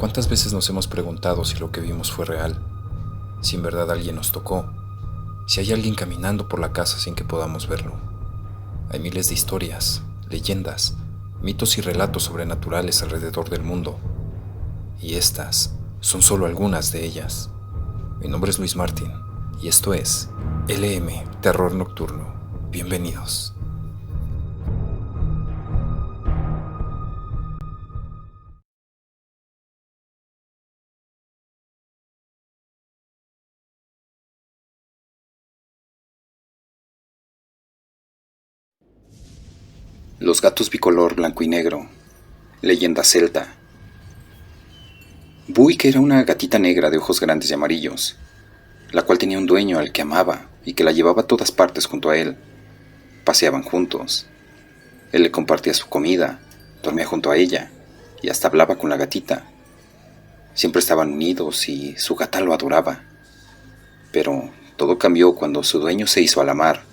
¿Cuántas veces nos hemos preguntado si lo que vimos fue real? Si en verdad alguien nos tocó, si hay alguien caminando por la casa sin que podamos verlo. Hay miles de historias, leyendas, mitos y relatos sobrenaturales alrededor del mundo, y estas son solo algunas de ellas. Mi nombre es Luis Martín, y esto es LM Terror Nocturno. Bienvenidos. Los gatos bicolor blanco y negro. Leyenda celta. Buick era una gatita negra de ojos grandes y amarillos, la cual tenía un dueño al que amaba y que la llevaba a todas partes junto a él. Paseaban juntos. Él le compartía su comida, dormía junto a ella y hasta hablaba con la gatita. Siempre estaban unidos y su gata lo adoraba. Pero todo cambió cuando su dueño se hizo a la mar.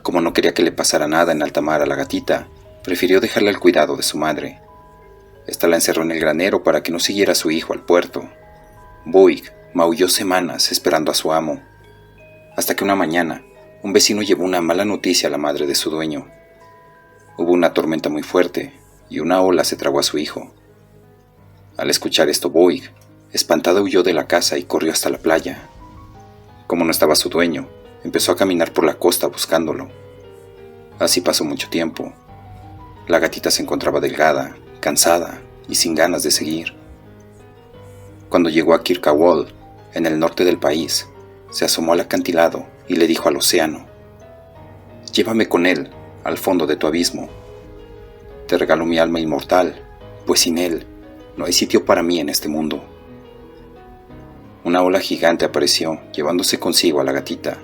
Como no quería que le pasara nada en alta mar a la gatita, prefirió dejarla al cuidado de su madre. Esta la encerró en el granero para que no siguiera a su hijo al puerto. Buick maulló semanas esperando a su amo, hasta que una mañana un vecino llevó una mala noticia a la madre de su dueño. Hubo una tormenta muy fuerte y una ola se tragó a su hijo. Al escuchar esto, Buick, espantada, huyó de la casa y corrió hasta la playa. Como no estaba su dueño, empezó a caminar por la costa buscándolo. Así pasó mucho tiempo. La gatita se encontraba delgada, cansada y sin ganas de seguir. Cuando llegó a Kirkawall, en el norte del país, se asomó al acantilado y le dijo al océano: «Llévame con él, al fondo de tu abismo. Te regalo mi alma inmortal, pues sin él no hay sitio para mí en este mundo». Una ola gigante apareció, llevándose consigo a la gatita,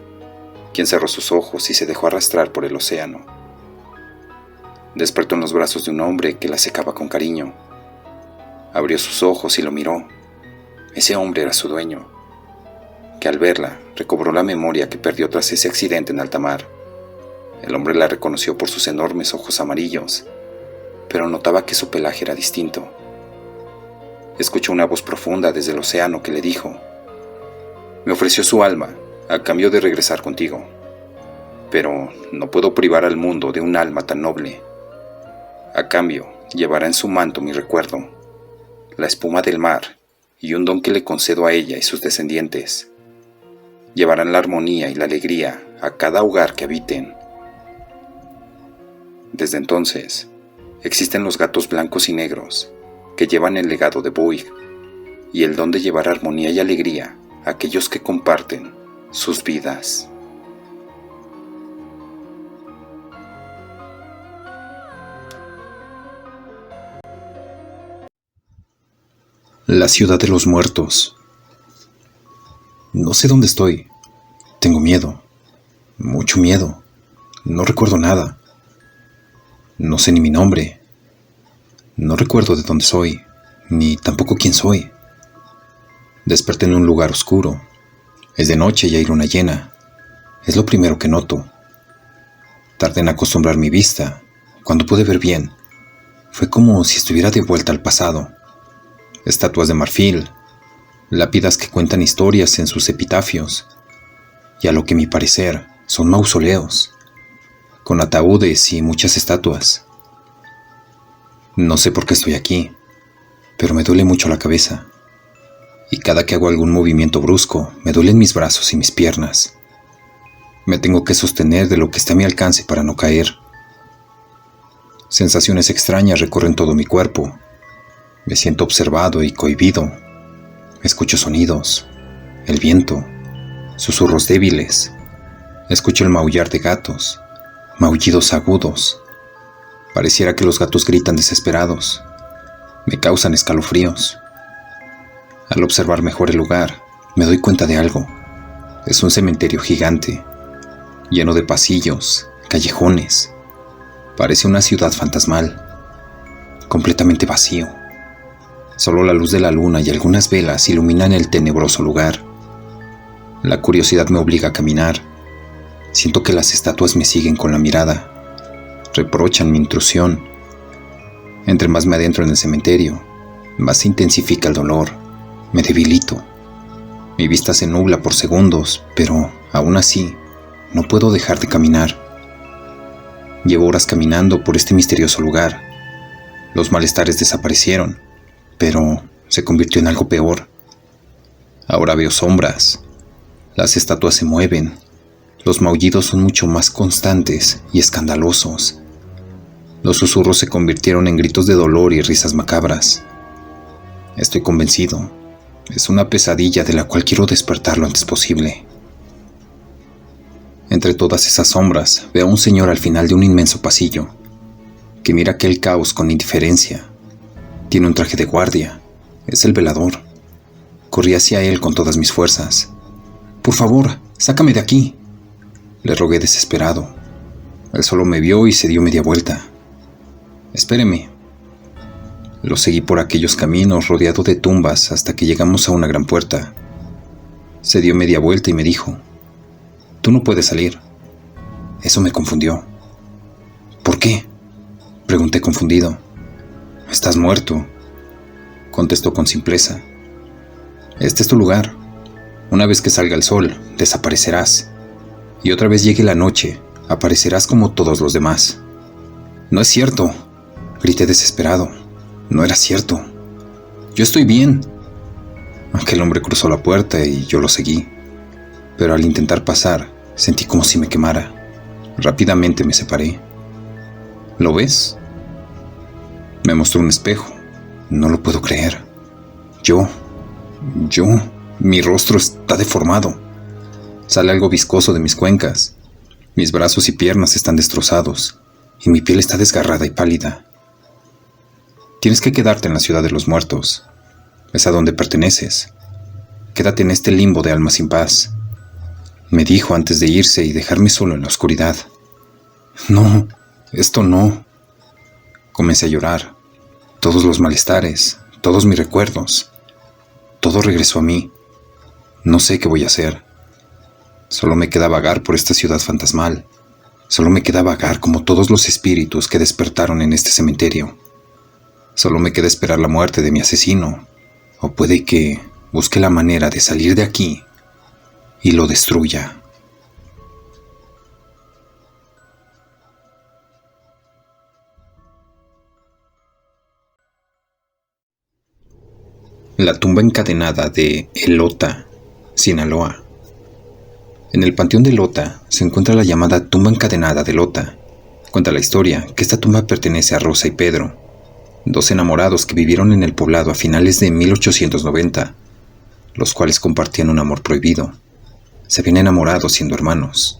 quien cerró sus ojos y se dejó arrastrar por el océano. Despertó en los brazos de un hombre que la secaba con cariño. Abrió sus ojos y lo miró. Ese hombre era su dueño, que al verla recobró la memoria que perdió tras ese accidente en alta mar. El hombre la reconoció por sus enormes ojos amarillos, pero notaba que su pelaje era distinto. Escuchó una voz profunda desde el océano que le dijo: «Me ofreció su alma a cambio de regresar contigo, pero no puedo privar al mundo de un alma tan noble. A cambio, llevará en su manto mi recuerdo, la espuma del mar y un don que le concedo a ella y sus descendientes. Llevarán la armonía y la alegría a cada hogar que habiten». Desde entonces, existen los gatos blancos y negros que llevan el legado de Buick y el don de llevar armonía y alegría a aquellos que comparten sus vidas. La ciudad de los muertos. No sé dónde estoy. Tengo miedo. Mucho miedo. No recuerdo nada. No sé ni mi nombre. No recuerdo de dónde soy, ni tampoco quién soy. Desperté en un lugar oscuro. Es de noche y hay luna llena. Es lo primero que noto. Tardé en acostumbrar mi vista. Cuando pude ver bien, fue como si estuviera de vuelta al pasado. Estatuas de marfil, lápidas que cuentan historias en sus epitafios, y a lo que mi parecer son mausoleos, con ataúdes y muchas estatuas. No sé por qué estoy aquí, pero me duele mucho la cabeza, y cada que hago algún movimiento brusco, me duelen mis brazos y mis piernas. Me tengo que sostener de lo que está a mi alcance para no caer. Sensaciones extrañas recorren todo mi cuerpo. Me siento observado y cohibido. Escucho sonidos, el viento, susurros débiles. Escucho el maullar de gatos, maullidos agudos. Pareciera que los gatos gritan desesperados. Me causan escalofríos. Al observar mejor el lugar, me doy cuenta de algo. Es un cementerio gigante, lleno de pasillos, callejones. Parece una ciudad fantasmal, completamente vacío. Solo la luz de la luna y algunas velas iluminan el tenebroso lugar. La curiosidad me obliga a caminar. Siento que las estatuas me siguen con la mirada. Reprochan mi intrusión. Entre más me adentro en el cementerio, más se intensifica el dolor. Me debilito. Mi vista se nubla por segundos, pero aún así, no puedo dejar de caminar. Llevo horas caminando por este misterioso lugar. Los malestares desaparecieron, pero se convirtió en algo peor. Ahora veo sombras. Las estatuas se mueven. Los maullidos son mucho más constantes y escandalosos. Los susurros se convirtieron en gritos de dolor y risas macabras. Estoy convencido. Es una pesadilla de la cual quiero despertar lo antes posible. Entre todas esas sombras, veo a un señor al final de un inmenso pasillo, que mira aquel caos con indiferencia. Tiene un traje de guardia. Es el velador. Corrí hacia él con todas mis fuerzas. «Por favor, sácame de aquí», le rogué desesperado. Él solo me vio y se dio media vuelta. «Espéreme». Lo seguí por aquellos caminos rodeado de tumbas hasta que llegamos a una gran puerta. Se dio media vuelta y me dijo: «Tú no puedes salir». Eso me confundió. «¿Por qué?», pregunté confundido. «Estás muerto», contestó con simpleza. «Este es tu lugar. Una vez que salga el sol, desaparecerás. Y otra vez llegue la noche, aparecerás como todos los demás». «No es cierto», grité desesperado. No era cierto. «Yo estoy bien». Aquel hombre cruzó la puerta y yo lo seguí. Pero al intentar pasar, sentí como si me quemara. Rápidamente me separé. «¿Lo ves?». Me mostró un espejo. No lo puedo creer. Mi rostro está deformado. Sale algo viscoso de mis cuencas. Mis brazos y piernas están destrozados, y mi piel está desgarrada y pálida. «Tienes que quedarte en la ciudad de los muertos. Es a donde perteneces. Quédate en este limbo de almas sin paz», me dijo antes de irse y dejarme solo en la oscuridad. «No, esto no». Comencé a llorar. Todos los malestares, todos mis recuerdos, todo regresó a mí. No sé qué voy a hacer. Solo me queda vagar por esta ciudad fantasmal. Solo me queda vagar como todos los espíritus que despertaron en este cementerio. Solo me queda esperar la muerte de mi asesino. O puede que busque la manera de salir de aquí y lo destruya. La tumba encadenada de Elota, Sinaloa. En el panteón de Elota se encuentra la llamada tumba encadenada de Elota. Cuenta la historia que esta tumba pertenece a Rosa y Pedro, dos enamorados que vivieron en el poblado a finales de 1890, los cuales compartían un amor prohibido. Se habían enamorado siendo hermanos.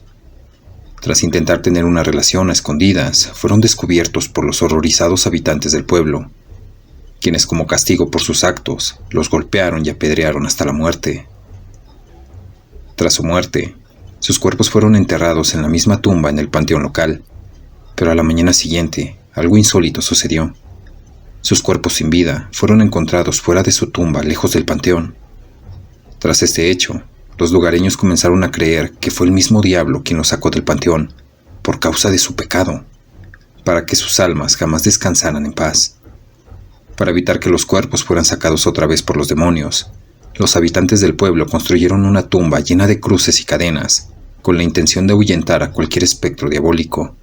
Tras intentar tener una relación a escondidas, fueron descubiertos por los horrorizados habitantes del pueblo, quienes como castigo por sus actos, los golpearon y apedrearon hasta la muerte. Tras su muerte, sus cuerpos fueron enterrados en la misma tumba en el panteón local, pero a la mañana siguiente, algo insólito sucedió. Sus cuerpos sin vida fueron encontrados fuera de su tumba, lejos del panteón. Tras este hecho, los lugareños comenzaron a creer que fue el mismo diablo quien los sacó del panteón, por causa de su pecado, para que sus almas jamás descansaran en paz. Para evitar que los cuerpos fueran sacados otra vez por los demonios, los habitantes del pueblo construyeron una tumba llena de cruces y cadenas, con la intención de ahuyentar a cualquier espectro diabólico.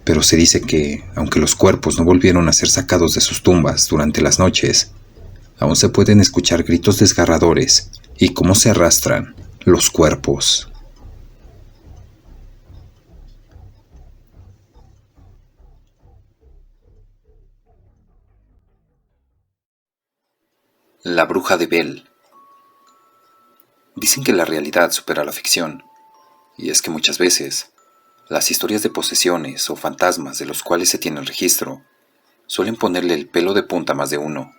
Pero se dice que, aunque los cuerpos no volvieron a ser sacados de sus tumbas durante las noches, aún se pueden escuchar gritos desgarradores y cómo se arrastran los cuerpos. La bruja de Bell. Dicen que la realidad supera la ficción, y es que muchas veces las historias de posesiones o fantasmas de los cuales se tiene el registro suelen ponerle el pelo de punta a más de uno,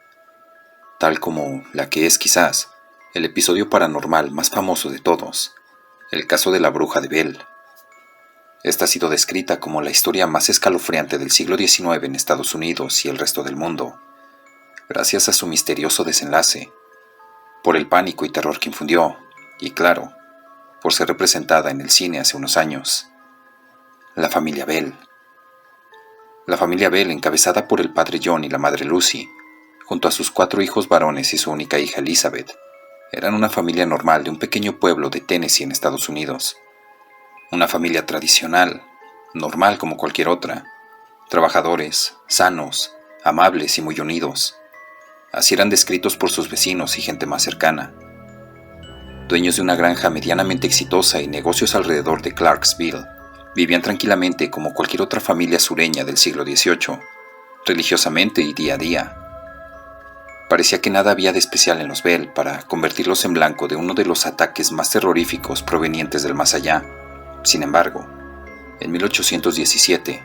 tal como la que es quizás el episodio paranormal más famoso de todos, el caso de la bruja de Bell. Esta ha sido descrita como la historia más escalofriante del siglo XIX en Estados Unidos y el resto del mundo, gracias a su misterioso desenlace, por el pánico y terror que infundió, y claro, por ser representada en el cine hace unos años. La familia Bell. La familia Bell, encabezada por el padre John y la madre Lucy, junto a sus 4 hijos varones y su única hija Elizabeth, eran una familia normal de un pequeño pueblo de Tennessee en Estados Unidos. Una familia tradicional, normal como cualquier otra, trabajadores, sanos, amables y muy unidos. Así eran descritos por sus vecinos y gente más cercana. Dueños de una granja medianamente exitosa y negocios alrededor de Clarksville, vivían tranquilamente como cualquier otra familia sureña del siglo XVIII, religiosamente y día a día. Parecía que nada había de especial en los Bell para convertirlos en blanco de uno de los ataques más terroríficos provenientes del más allá. Sin embargo, en 1817,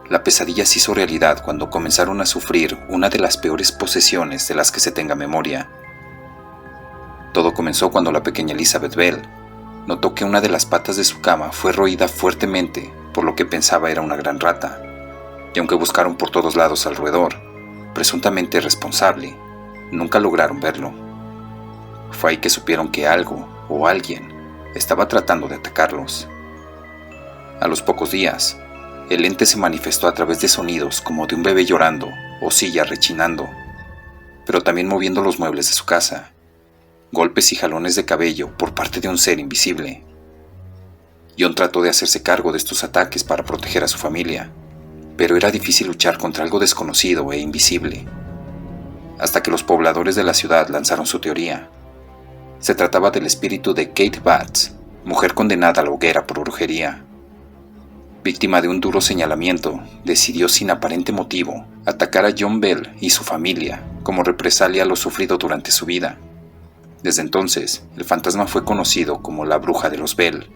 la pesadilla se hizo realidad cuando comenzaron a sufrir una de las peores posesiones de las que se tenga memoria. Todo comenzó cuando la pequeña Elizabeth Bell notó que una de las patas de su cama fue roída fuertemente por lo que pensaba era una gran rata, y aunque buscaron por todos lados al roedor, presuntamente responsable, nunca lograron verlo. Fue ahí que supieron que algo o alguien estaba tratando de atacarlos. A los pocos días, el ente se manifestó a través de sonidos como de un bebé llorando o silla rechinando, pero también moviendo los muebles de su casa, golpes y jalones de cabello por parte de un ser invisible. John trató de hacerse cargo de estos ataques para proteger a su familia, pero era difícil luchar contra algo desconocido e invisible, hasta que los pobladores de la ciudad lanzaron su teoría. Se trataba del espíritu de Kate Batts, mujer condenada a la hoguera por brujería. Víctima de un duro señalamiento, decidió sin aparente motivo atacar a John Bell y su familia como represalia a lo sufrido durante su vida. Desde entonces, el fantasma fue conocido como la bruja de los Bell.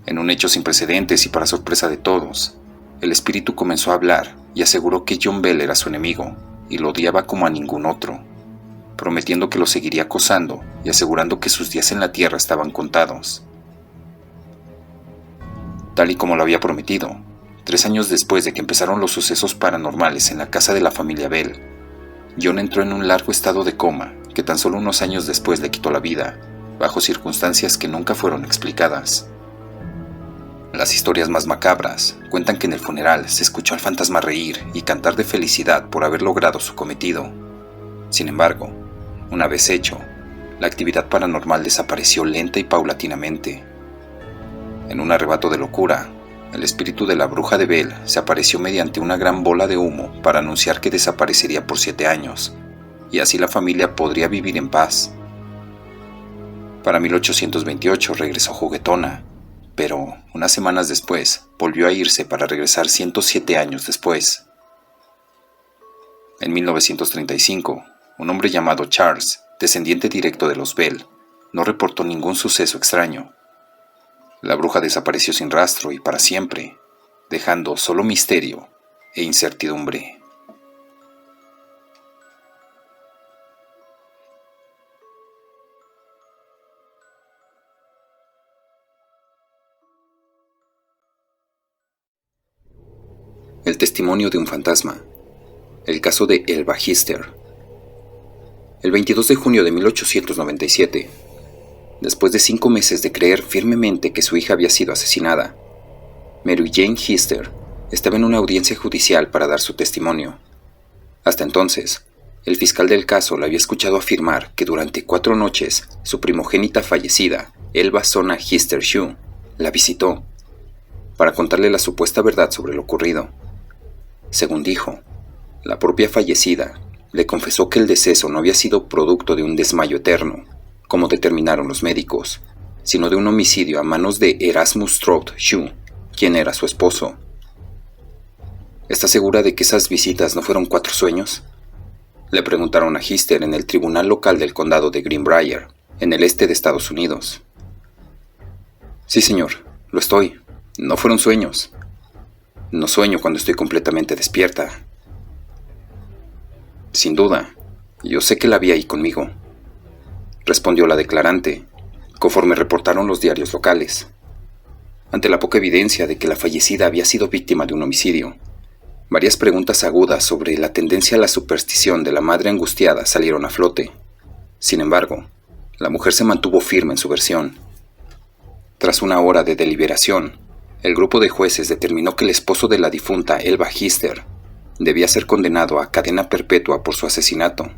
En un hecho sin precedentes y para sorpresa de todos, el espíritu comenzó a hablar y aseguró que John Bell era su enemigo y lo odiaba como a ningún otro, prometiendo que lo seguiría acosando y asegurando que sus días en la tierra estaban contados. Tal y como lo había prometido, 3 años después de que empezaron los sucesos paranormales en la casa de la familia Bell, John entró en un largo estado de coma que tan solo unos años después le quitó la vida, bajo circunstancias que nunca fueron explicadas. Las historias más macabras cuentan que en el funeral se escuchó al fantasma reír y cantar de felicidad por haber logrado su cometido. Sin embargo, una vez hecho, la actividad paranormal desapareció lenta y paulatinamente. En un arrebato de locura, el espíritu de la bruja de Bell se apareció mediante una gran bola de humo para anunciar que desaparecería por 7 años, y así la familia podría vivir en paz. Para 1828 regresó juguetona, pero unas semanas después volvió a irse para regresar 107 años después. En 1935, un hombre llamado Charles, descendiente directo de los Bell, no reportó ningún suceso extraño. La bruja desapareció sin rastro y para siempre, dejando solo misterio e incertidumbre. El testimonio de un fantasma. El caso de Elva Hister. El 22 de junio de 1897, después de 5 meses de creer firmemente que su hija había sido asesinada, Mary Jane Hister estaba en una audiencia judicial para dar su testimonio. Hasta entonces, el fiscal del caso la había escuchado afirmar que durante 4 noches su primogénita fallecida, Elva Sona Hister Shue, la visitó para contarle la supuesta verdad sobre lo ocurrido. Según dijo, la propia fallecida le confesó que el deceso no había sido producto de un desmayo eterno, como determinaron los médicos, sino de un homicidio a manos de Erasmus Stroud Shue, quien era su esposo. ¿Está segura de que esas visitas no fueron 4 sueños?, le preguntaron a Hister en el tribunal local del condado de Greenbrier, en el este de Estados Unidos. Sí, señor, lo estoy. No fueron sueños. No sueño cuando estoy completamente despierta. Sin duda, yo sé que la vi ahí conmigo, respondió la declarante, conforme reportaron los diarios locales. Ante la poca evidencia de que la fallecida había sido víctima de un homicidio, varias preguntas agudas sobre la tendencia a la superstición de la madre angustiada salieron a flote. Sin embargo, la mujer se mantuvo firme en su versión. Tras una hora de deliberación, el grupo de jueces determinó que el esposo de la difunta Elva Hister debía ser condenado a cadena perpetua por su asesinato.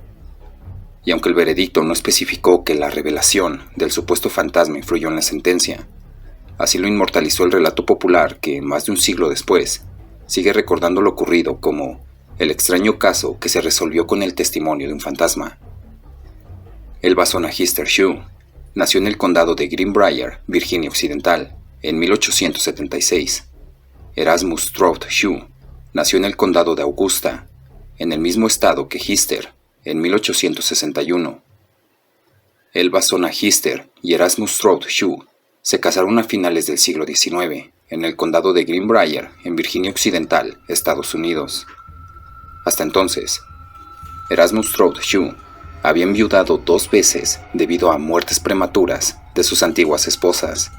Y aunque el veredicto no especificó que la revelación del supuesto fantasma influyó en la sentencia, así lo inmortalizó el relato popular que, más de un siglo después, sigue recordando lo ocurrido como el extraño caso que se resolvió con el testimonio de un fantasma. Elba Sonnahister Shue nació en el condado de Greenbrier, Virginia Occidental, en 1876. Erasmus Stroud Shue nació en el condado de Augusta, en el mismo estado que Hister, en 1861. Elba Sonnahister y Erasmus Stroud Shue se casaron a finales del siglo XIX, en el condado de Greenbrier, en Virginia Occidental, Estados Unidos. Hasta entonces, Erasmus Stroud Shue había enviudado 2 veces debido a muertes prematuras de sus antiguas esposas,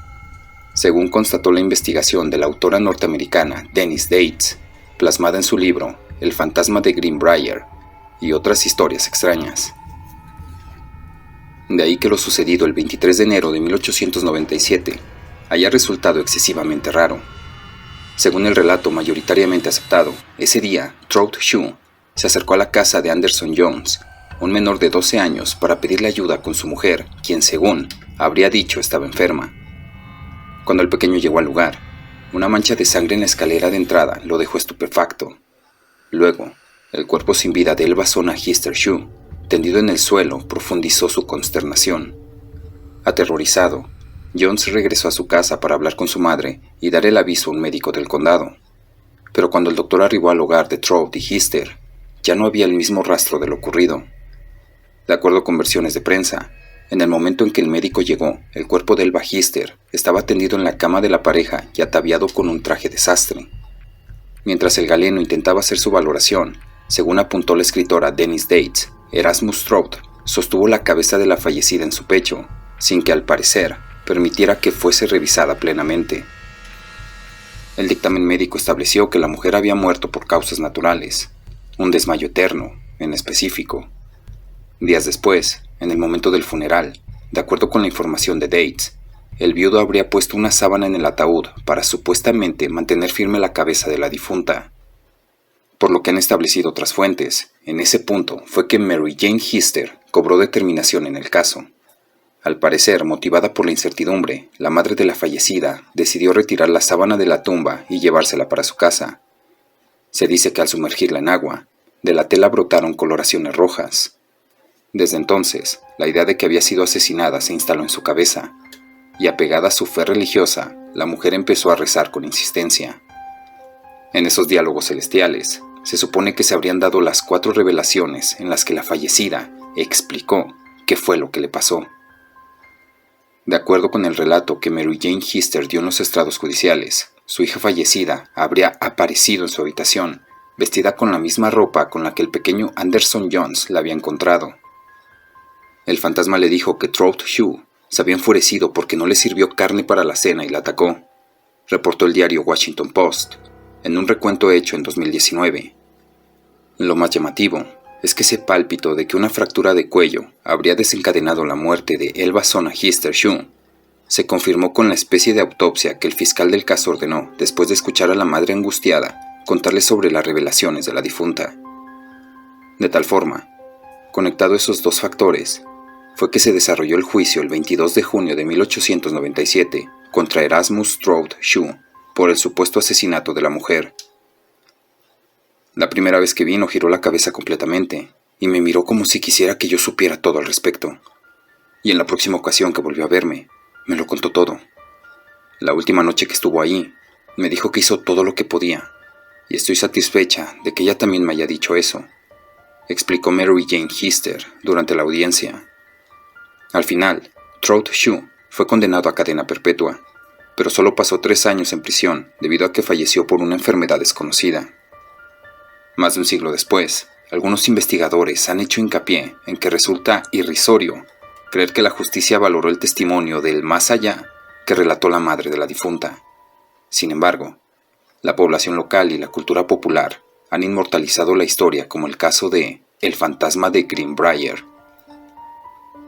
según constató la investigación de la autora norteamericana Denise Dates, plasmada en su libro El fantasma de Greenbrier y otras historias extrañas. De ahí que lo sucedido el 23 de enero de 1897 haya resultado excesivamente raro. Según el relato mayoritariamente aceptado, ese día, Stroud Shue se acercó a la casa de Anderson Jones, un menor de 12 años, para pedirle ayuda con su mujer, quien, según habría dicho, estaba enferma. Cuando el pequeño llegó al lugar, una mancha de sangre en la escalera de entrada lo dejó estupefacto. Luego, el cuerpo sin vida de Elba Sonnahister Shue, tendido en el suelo, profundizó su consternación. Aterrorizado, Jones regresó a su casa para hablar con su madre y dar el aviso a un médico del condado. Pero cuando el doctor arribó al hogar de Stroud y Hister, ya no había el mismo rastro de lo ocurrido. De acuerdo con versiones de prensa, en el momento en que el médico llegó, el cuerpo de Elba Hister estaba tendido en la cama de la pareja y ataviado con un traje de sastre. Mientras el galeno intentaba hacer su valoración, según apuntó la escritora Denise Dates, Erasmus Stroud sostuvo la cabeza de la fallecida en su pecho, sin que al parecer permitiera que fuese revisada plenamente. El dictamen médico estableció que la mujer había muerto por causas naturales, un desmayo eterno, en específico. Días después, en el momento del funeral, de acuerdo con la información de Dates, el viudo habría puesto una sábana en el ataúd para supuestamente mantener firme la cabeza de la difunta. Por lo que han establecido otras fuentes, en ese punto fue que Mary Jane Hister cobró determinación en el caso. Al parecer, motivada por la incertidumbre, la madre de la fallecida decidió retirar la sábana de la tumba y llevársela para su casa. Se dice que al sumergirla en agua, de la tela brotaron coloraciones rojas. Desde entonces, la idea de que había sido asesinada se instaló en su cabeza, y apegada a su fe religiosa, la mujer empezó a rezar con insistencia. En esos diálogos celestiales, se supone que se habrían dado las 4 revelaciones en las que la fallecida explicó qué fue lo que le pasó. De acuerdo con el relato que Mary Jane Hister dio en los estrados judiciales, su hija fallecida habría aparecido en su habitación, vestida con la misma ropa con la que el pequeño Anderson Jones la había encontrado. El fantasma le dijo que Stroud Shue se había enfurecido porque no le sirvió carne para la cena y la atacó, reportó el diario Washington Post, en un recuento hecho en 2019. Lo más llamativo es que ese pálpito de que una fractura de cuello habría desencadenado la muerte de Elba Sonnahister Shue se confirmó con la especie de autopsia que el fiscal del caso ordenó después de escuchar a la madre angustiada contarle sobre las revelaciones de la difunta. De tal forma, conectado a esos 2 factores, fue que se desarrolló el juicio el 22 de junio de 1897 contra Erasmus Stroud Shue por el supuesto asesinato de la mujer. La primera vez que vino giró la cabeza completamente y me miró como si quisiera que yo supiera todo al respecto. Y en la próxima ocasión que volvió a verme, me lo contó todo. La última noche que estuvo ahí, me dijo que hizo todo lo que podía, y estoy satisfecha de que ella también me haya dicho eso, explicó Mary Jane Hister durante la audiencia. Al final, Stroud Shue fue condenado a cadena perpetua, pero solo pasó 3 años en prisión debido a que falleció por una enfermedad desconocida. Más de un siglo después, algunos investigadores han hecho hincapié en que resulta irrisorio creer que la justicia valoró el testimonio del más allá que relató la madre de la difunta. Sin embargo, la población local y la cultura popular han inmortalizado la historia como el caso de El fantasma de Greenbrier.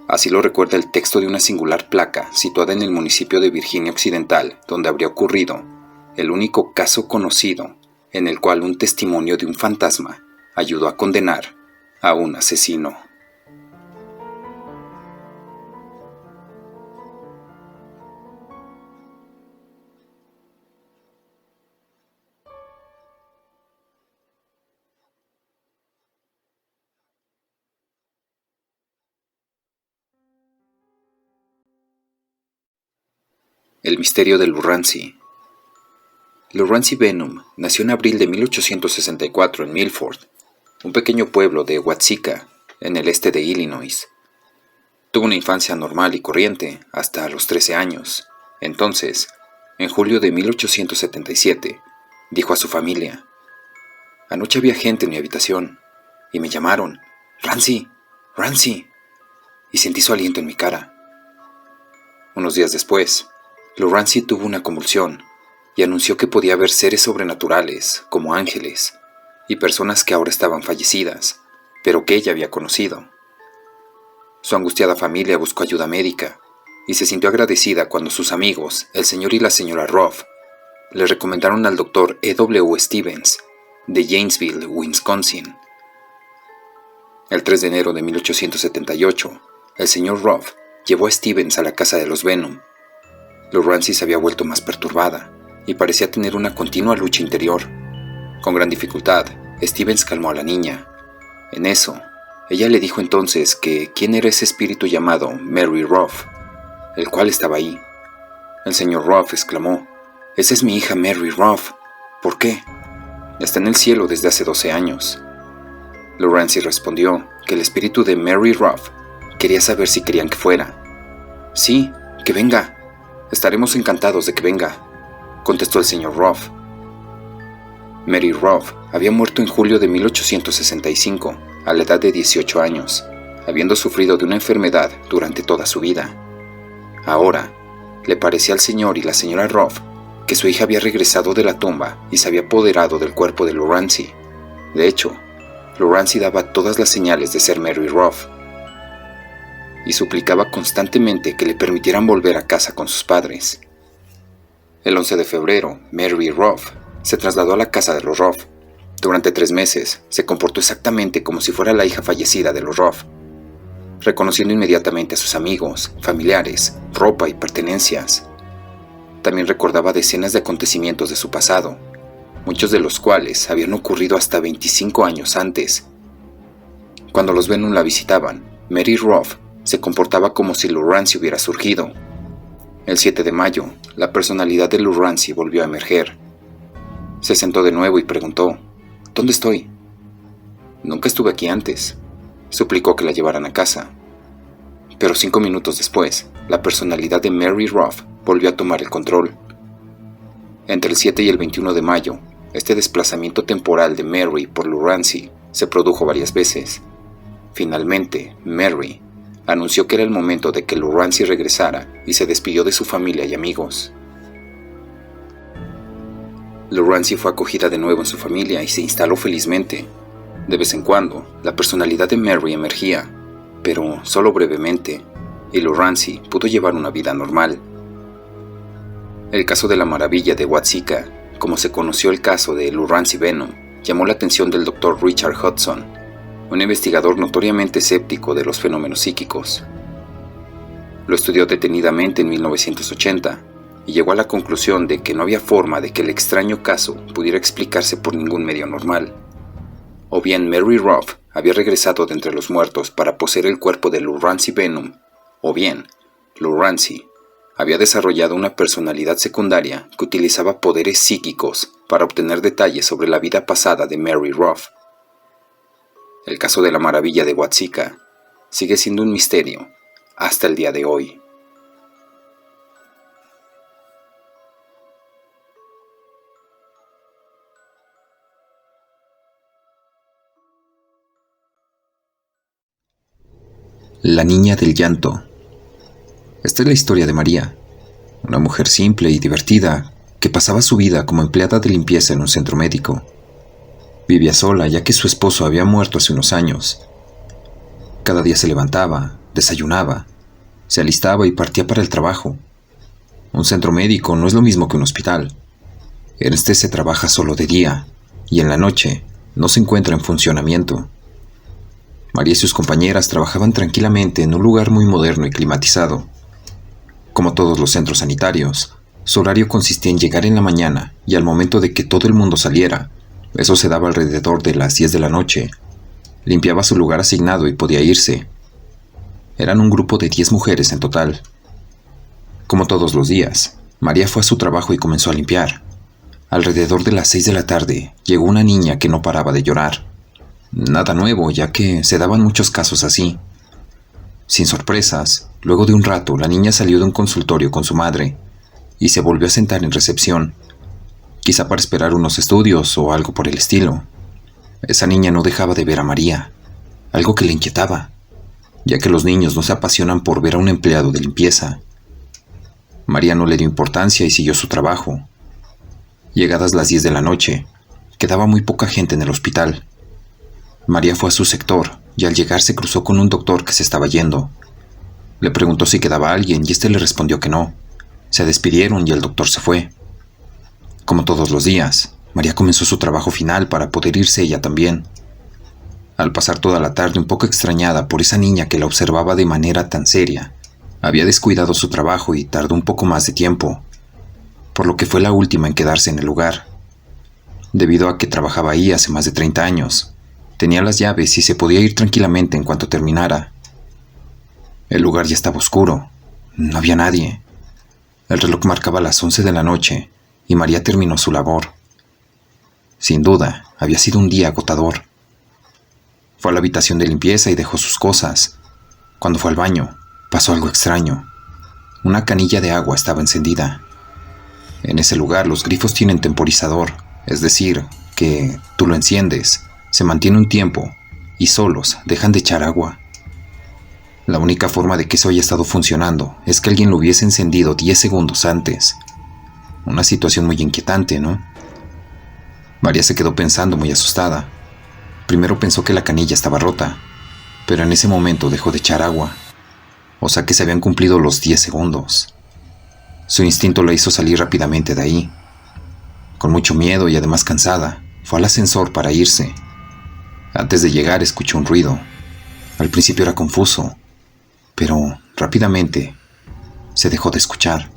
Así lo recuerda el texto de una singular placa situada en el municipio de Virginia Occidental, donde habría ocurrido el único caso conocido en el cual un testimonio de un fantasma ayudó a condenar a un asesino. El misterio de Lurancy. Lurancy Benham nació en abril de 1864 en Milford, un pequeño pueblo de Watseka, en el este de Illinois. Tuvo una infancia normal y corriente hasta los 13 años. Entonces, en julio de 1877, dijo a su familia: «Anoche había gente en mi habitación y me llamaron, Rancy, Rancy, y sentí su aliento en mi cara». Unos días después, Lurancy tuvo una convulsión y anunció que podía ver seres sobrenaturales, como ángeles, y personas que ahora estaban fallecidas, pero que ella había conocido. Su angustiada familia buscó ayuda médica y se sintió agradecida cuando sus amigos, el señor y la señora Ruff, le recomendaron al doctor E.W. Stevens, de Janesville, Wisconsin. El 3 de enero de 1878, el señor Ruff llevó a Stevens a la casa de los Benham. Lurancy se había vuelto más perturbada y parecía tener una continua lucha interior. Con gran dificultad, Stevens calmó a la niña. En eso, ella le dijo entonces que quién era ese espíritu llamado Mary Ruff, el cual estaba ahí. El señor Ruff exclamó: «Esa es mi hija Mary Ruff. ¿Por qué? Está en el cielo desde hace 12 años». Lurancy respondió que el espíritu de Mary Ruff quería saber si querían que fuera. «Sí, que venga. Estaremos encantados de que venga», contestó el señor Ruff. Mary Ruff había muerto en julio de 1865, a la edad de 18 años, habiendo sufrido de una enfermedad durante toda su vida. Ahora, le parecía al señor y la señora Ruff que su hija había regresado de la tumba y se había apoderado del cuerpo de Lurancy. De hecho, Lurancy daba todas las señales de ser Mary Ruff y suplicaba constantemente que le permitieran volver a casa con sus padres. El 11 de febrero, Mary Ruff se trasladó a la casa de los Ruff. Durante 3 meses, se comportó exactamente como si fuera la hija fallecida de los Ruff, reconociendo inmediatamente a sus amigos, familiares, ropa y pertenencias. También recordaba decenas de acontecimientos de su pasado, muchos de los cuales habían ocurrido hasta 25 años antes. Cuando los Benham la visitaban, Mary Ruff se comportaba como si Lurancy hubiera surgido. El 7 de mayo, la personalidad de Lurancy volvió a emerger. Se sentó de nuevo y preguntó: «¿Dónde estoy?». «Nunca estuve aquí antes», suplicó que la llevaran a casa. Pero 5 minutos después, la personalidad de Mary Ruff volvió a tomar el control. Entre el 7 y el 21 de mayo, este desplazamiento temporal de Mary por Lurancy se produjo varias veces. Finalmente, Mary anunció que era el momento de que Lurancy regresara y se despidió de su familia y amigos. Lurancy fue acogida de nuevo en su familia y se instaló felizmente. De vez en cuando, la personalidad de Mary emergía, pero solo brevemente, y Lurancy pudo llevar una vida normal. El caso de la maravilla de Watseka, como se conoció el caso de Lurancy Benham, llamó la atención del Dr. Richard Hudson, un investigador notoriamente escéptico de los fenómenos psíquicos. Lo estudió detenidamente en 1980 y llegó a la conclusión de que no había forma de que el extraño caso pudiera explicarse por ningún medio normal. O bien Mary Ruff había regresado de entre los muertos para poseer el cuerpo de Lurancy Benham, o bien Lurancy había desarrollado una personalidad secundaria que utilizaba poderes psíquicos para obtener detalles sobre la vida pasada de Mary Ruff. El caso de la maravilla de Watseka sigue siendo un misterio hasta el día de hoy. La niña del llanto. Esta es la historia de María, una mujer simple y divertida que pasaba su vida como empleada de limpieza en un centro médico. Vivía sola ya que su esposo había muerto hace unos años. Cada día se levantaba, desayunaba, se alistaba y partía para el trabajo. Un centro médico no es lo mismo que un hospital. En este se trabaja solo de día y en la noche no se encuentra en funcionamiento. María y sus compañeras trabajaban tranquilamente en un lugar muy moderno y climatizado. Como todos los centros sanitarios, su horario consistía en llegar en la mañana y al momento de que todo el mundo saliera, eso se daba alrededor de las 10 de la noche, limpiaba su lugar asignado y podía irse. Eran un grupo de 10 mujeres en total. Como todos los días, María fue a su trabajo y comenzó a limpiar. Alrededor de las 6 de la tarde, llegó una niña que no paraba de llorar. Nada nuevo, ya que se daban muchos casos así. Sin sorpresas, luego de un rato, la niña salió de un consultorio con su madre y se volvió a sentar en recepción, quizá para esperar unos estudios o algo por el estilo. Esa niña no dejaba de ver a María, algo que le inquietaba, ya que los niños no se apasionan por ver a un empleado de limpieza. María no le dio importancia y siguió su trabajo. Llegadas las 10 de la noche, quedaba muy poca gente en el hospital. María fue a su sector y al llegar se cruzó con un doctor que se estaba yendo. Le preguntó si quedaba alguien y este le respondió que no. Se despidieron y el doctor se fue. Como todos los días, María comenzó su trabajo final para poder irse ella también. Al pasar toda la tarde un poco extrañada por esa niña que la observaba de manera tan seria, había descuidado su trabajo y tardó un poco más de tiempo, por lo que fue la última en quedarse en el lugar. Debido a que trabajaba ahí hace más de 30 años, tenía las llaves y se podía ir tranquilamente en cuanto terminara. El lugar ya estaba oscuro, no había nadie. El reloj marcaba las 11 de la noche y María terminó su labor. Sin duda, había sido un día agotador. Fue a la habitación de limpieza y dejó sus cosas. Cuando fue al baño, pasó algo extraño. Una canilla de agua estaba encendida. En ese lugar los grifos tienen temporizador, es decir, que tú lo enciendes, se mantiene un tiempo y solos dejan de echar agua. La única forma de que eso haya estado funcionando es que alguien lo hubiese encendido 10 segundos antes. Una situación muy inquietante, ¿no? María se quedó pensando muy asustada. Primero pensó que la canilla estaba rota, pero en ese momento dejó de echar agua. O sea que se habían cumplido los 10 segundos. Su instinto la hizo salir rápidamente de ahí. Con mucho miedo y además cansada, fue al ascensor para irse. Antes de llegar escuchó un ruido. Al principio era confuso, pero rápidamente se dejó de escuchar.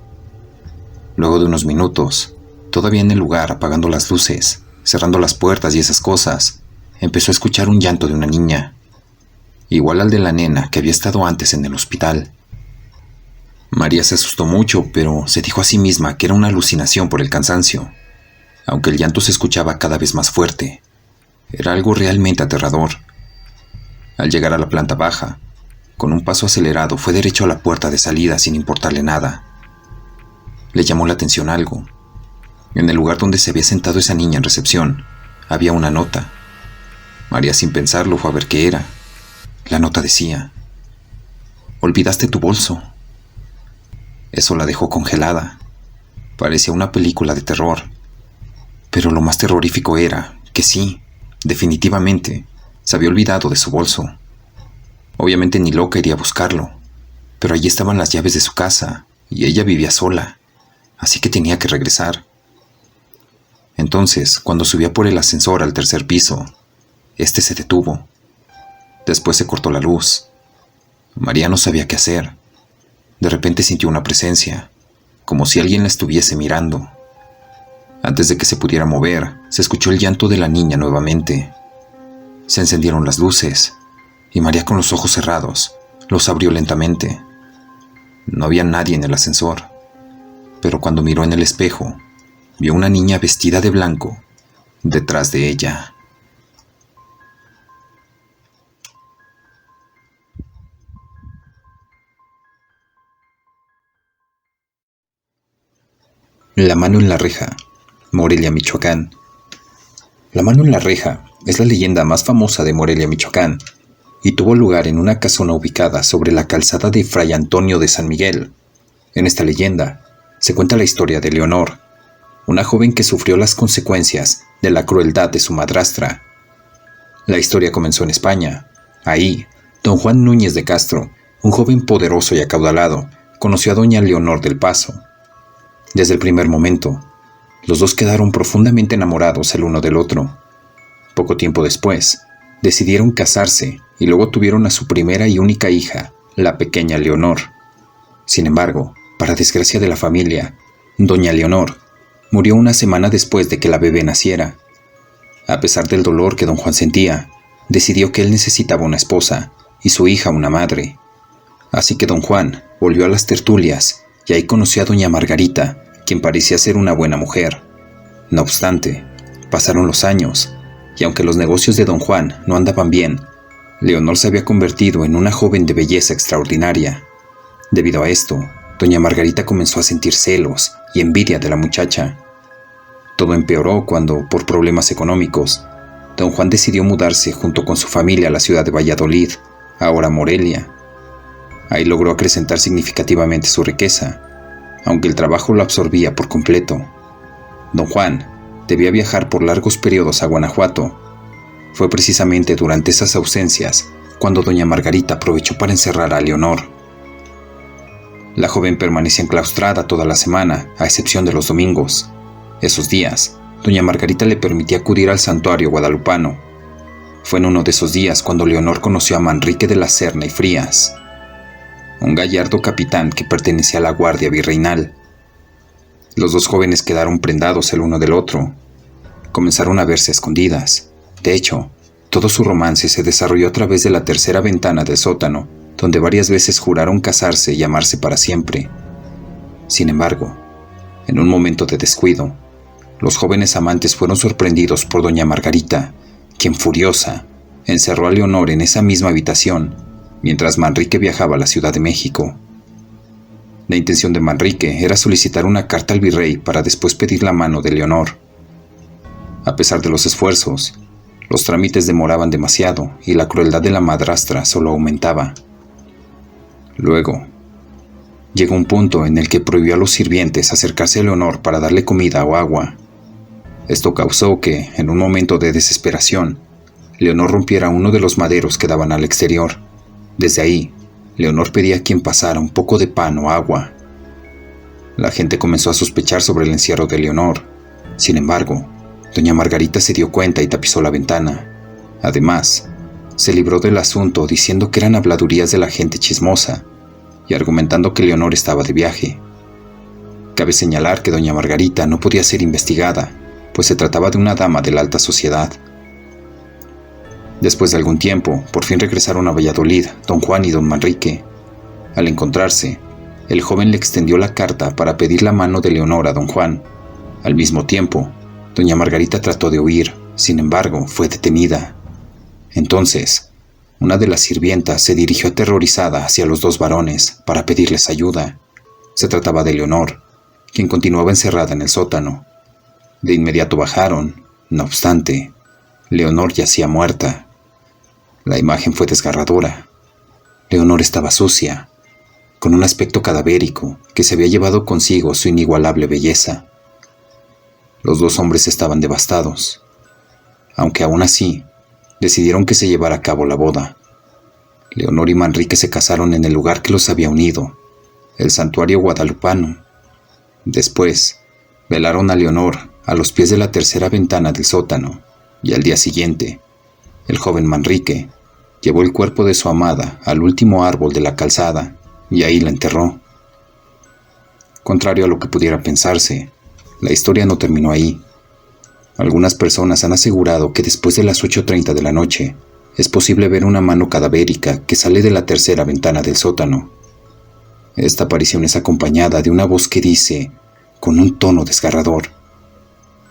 Luego de unos minutos, todavía en el lugar apagando las luces, cerrando las puertas y esas cosas, empezó a escuchar un llanto de una niña, igual al de la nena que había estado antes en el hospital. María se asustó mucho, pero se dijo a sí misma que era una alucinación por el cansancio, aunque el llanto se escuchaba cada vez más fuerte. Era algo realmente aterrador. Al llegar a la planta baja, con un paso acelerado fue derecho a la puerta de salida sin importarle nada. Le llamó la atención algo. En el lugar donde se había sentado esa niña en recepción, había una nota. María sin pensarlo fue a ver qué era. La nota decía: «Olvidaste tu bolso». Eso la dejó congelada. Parecía una película de terror. Pero lo más terrorífico era que sí, definitivamente, se había olvidado de su bolso. Obviamente ni loca iría a buscarlo, pero allí estaban las llaves de su casa y ella vivía sola, así que tenía que regresar. Entonces, cuando subía por el ascensor al tercer piso, este se detuvo. Después se cortó la luz. María no sabía qué hacer. De repente sintió una presencia, como si alguien la estuviese mirando. Antes de que se pudiera mover, se escuchó el llanto de la niña nuevamente. Se encendieron las luces, y María con los ojos cerrados, los abrió lentamente. No había nadie en el ascensor, pero cuando miró en el espejo, vio una niña vestida de blanco detrás de ella. La mano en la reja, Morelia, Michoacán. La mano en la reja es la leyenda más famosa de Morelia, Michoacán, y tuvo lugar en una casona ubicada sobre la calzada de Fray Antonio de San Miguel. En esta leyenda se cuenta la historia de Leonor, una joven que sufrió las consecuencias de la crueldad de su madrastra. La historia comenzó en España. Ahí, don Juan Núñez de Castro, un joven poderoso y acaudalado, conoció a doña Leonor del Paso. Desde el primer momento, los dos quedaron profundamente enamorados el uno del otro. Poco tiempo después, decidieron casarse y luego tuvieron a su primera y única hija, la pequeña Leonor. Sin embargo, para desgracia de la familia, doña Leonor murió una semana después de que la bebé naciera. A pesar del dolor que don Juan sentía, decidió que él necesitaba una esposa y su hija una madre. Así que don Juan volvió a las tertulias y ahí conoció a doña Margarita, quien parecía ser una buena mujer. No obstante, pasaron los años, y aunque los negocios de don Juan no andaban bien, Leonor se había convertido en una joven de belleza extraordinaria. Debido a esto, doña Margarita comenzó a sentir celos y envidia de la muchacha. Todo empeoró cuando, por problemas económicos, don Juan decidió mudarse junto con su familia a la ciudad de Valladolid, ahora Morelia. Ahí logró acrecentar significativamente su riqueza, aunque el trabajo lo absorbía por completo. Don Juan debía viajar por largos periodos a Guanajuato. Fue precisamente durante esas ausencias cuando doña Margarita aprovechó para encerrar a Leonor. La joven permanecía enclaustrada toda la semana, a excepción de los domingos. Esos días, doña Margarita le permitía acudir al santuario guadalupano. Fue en uno de esos días cuando Leonor conoció a Manrique de la Serna y Frías, un gallardo capitán que pertenecía a la Guardia Virreinal. Los dos jóvenes quedaron prendados el uno del otro. Comenzaron a verse a escondidas. De hecho, todo su romance se desarrolló a través de la tercera ventana del sótano, donde varias veces juraron casarse y amarse para siempre. Sin embargo, en un momento de descuido, los jóvenes amantes fueron sorprendidos por doña Margarita, quien furiosa encerró a Leonor en esa misma habitación, mientras Manrique viajaba a la Ciudad de México. La intención de Manrique era solicitar una carta al virrey para después pedir la mano de Leonor. A pesar de los esfuerzos, los trámites demoraban demasiado y la crueldad de la madrastra solo aumentaba. Luego, llegó un punto en el que prohibió a los sirvientes acercarse a Leonor para darle comida o agua. Esto causó que, en un momento de desesperación, Leonor rompiera uno de los maderos que daban al exterior. Desde ahí, Leonor pedía a quien pasara un poco de pan o agua. La gente comenzó a sospechar sobre el encierro de Leonor. Sin embargo, doña Margarita se dio cuenta y tapizó la ventana. Además, se libró del asunto diciendo que eran habladurías de la gente chismosa y argumentando que Leonor estaba de viaje. Cabe señalar que doña Margarita no podía ser investigada, pues se trataba de una dama de la alta sociedad. Después de algún tiempo, por fin regresaron a Valladolid don Juan y don Manrique. Al encontrarse, el joven le extendió la carta para pedir la mano de Leonor a don Juan. Al mismo tiempo, doña Margarita trató de huir, sin embargo, fue detenida. Entonces, una de las sirvientas se dirigió aterrorizada hacia los dos varones para pedirles ayuda. Se trataba de Leonor, quien continuaba encerrada en el sótano. De inmediato bajaron, no obstante, Leonor yacía muerta. La imagen fue desgarradora. Leonor estaba sucia, con un aspecto cadavérico que se había llevado consigo su inigualable belleza. Los dos hombres estaban devastados, aunque aún así decidieron que se llevara a cabo la boda. Leonor y Manrique se casaron en el lugar que los había unido, el santuario guadalupano. Después, velaron a Leonor a los pies de la tercera ventana del sótano, y al día siguiente, el joven Manrique llevó el cuerpo de su amada al último árbol de la calzada y ahí la enterró. Contrario a lo que pudiera pensarse, la historia no terminó ahí. Algunas personas han asegurado que después de las 8:30 de la noche es posible ver una mano cadavérica que sale de la tercera ventana del sótano. Esta aparición es acompañada de una voz que dice, con un tono desgarrador: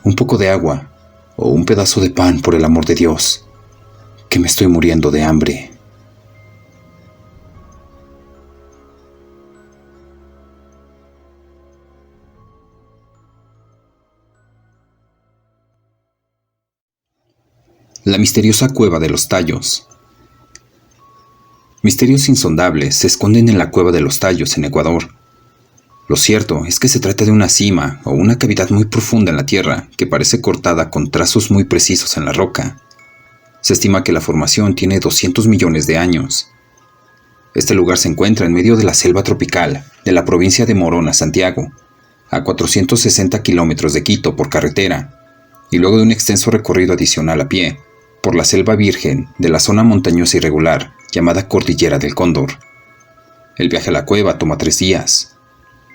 un poco de agua o un pedazo de pan, por el amor de Dios, que me estoy muriendo de hambre. La misteriosa cueva de los Tallos. Misterios insondables se esconden en la cueva de los Tallos en Ecuador. Lo cierto es que se trata de una sima o una cavidad muy profunda en la tierra que parece cortada con trazos muy precisos en la roca. Se estima que la formación tiene 200 millones de años. Este lugar se encuentra en medio de la selva tropical de la provincia de Morona, Santiago, a 460 kilómetros de Quito por carretera, y luego de un extenso recorrido adicional a pie, por la selva virgen de la zona montañosa irregular llamada Cordillera del Cóndor. El viaje a la cueva toma 3 días.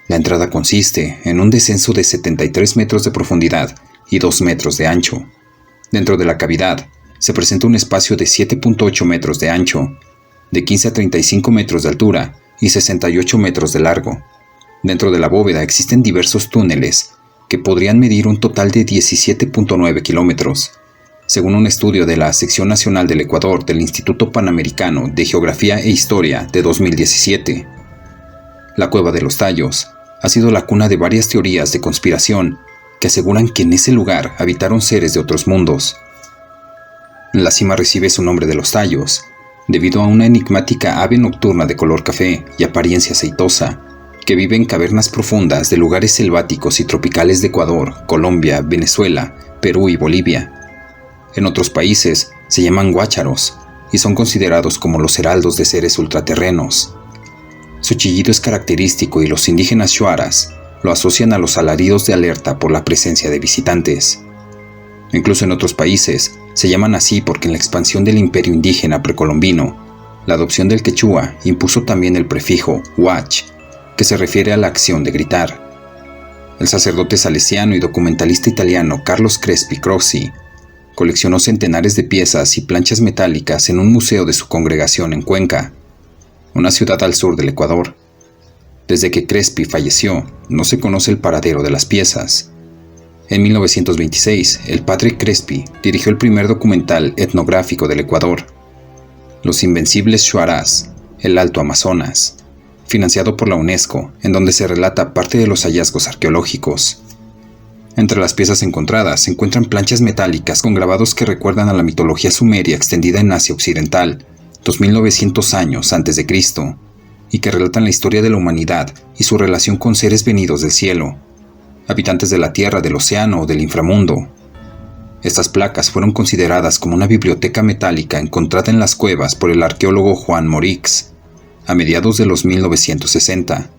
La entrada consiste en un descenso de 73 metros de profundidad y 2 metros de ancho. Dentro de la cavidad se presenta un espacio de 7.8 metros de ancho, de 15 a 35 metros de altura y 68 metros de largo. Dentro de la bóveda existen diversos túneles que podrían medir un total de 17.9 kilómetros, según un estudio de la Sección Nacional del Ecuador del Instituto Panamericano de Geografía e Historia de 2017. La Cueva de los Tallos ha sido la cuna de varias teorías de conspiración que aseguran que en ese lugar habitaron seres de otros mundos. La cima recibe su nombre de los tallos, debido a una enigmática ave nocturna de color café y apariencia aceitosa, que vive en cavernas profundas de lugares selváticos y tropicales de Ecuador, Colombia, Venezuela, Perú y Bolivia. En otros países se llaman guácharos y son considerados como los heraldos de seres ultraterrenos. Su chillido es característico y los indígenas shuaras lo asocian a los alaridos de alerta por la presencia de visitantes. Incluso en otros países se llaman así porque en la expansión del imperio indígena precolombino, la adopción del quechua impuso también el prefijo huach, que se refiere a la acción de gritar. El sacerdote salesiano y documentalista italiano Carlos Crespi Crossi coleccionó centenares de piezas y planchas metálicas en un museo de su congregación en Cuenca, una ciudad al sur del Ecuador. Desde que Crespi falleció, no se conoce el paradero de las piezas. En 1926, el padre Crespi dirigió el primer documental etnográfico del Ecuador, Los Invencibles Shuarás, el Alto Amazonas, financiado por la UNESCO, en donde se relata parte de los hallazgos arqueológicos. Entre las piezas encontradas se encuentran planchas metálicas con grabados que recuerdan a la mitología sumeria extendida en Asia Occidental, 2900 años antes de Cristo, y que relatan la historia de la humanidad y su relación con seres venidos del cielo, habitantes de la tierra, del océano o del inframundo. Estas placas fueron consideradas como una biblioteca metálica encontrada en las cuevas por el arqueólogo Juan Morix, a mediados de los 1960.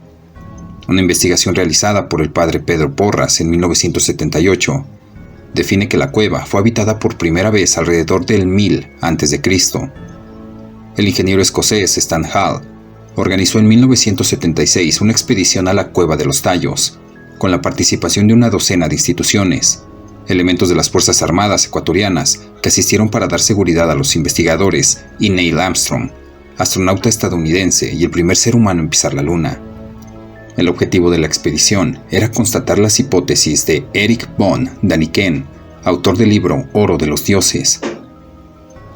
Una investigación realizada por el padre Pedro Porras en 1978 define que la cueva fue habitada por primera vez alrededor del 1000 a.C. El ingeniero escocés Stan Hall organizó en 1976 una expedición a la Cueva de los Tallos, con la participación de una docena de instituciones, elementos de las Fuerzas Armadas ecuatorianas que asistieron para dar seguridad a los investigadores, y Neil Armstrong, astronauta estadounidense y el primer ser humano en pisar la Luna. El objetivo de la expedición era constatar las hipótesis de Eric von Daniken, autor del libro Oro de los Dioses,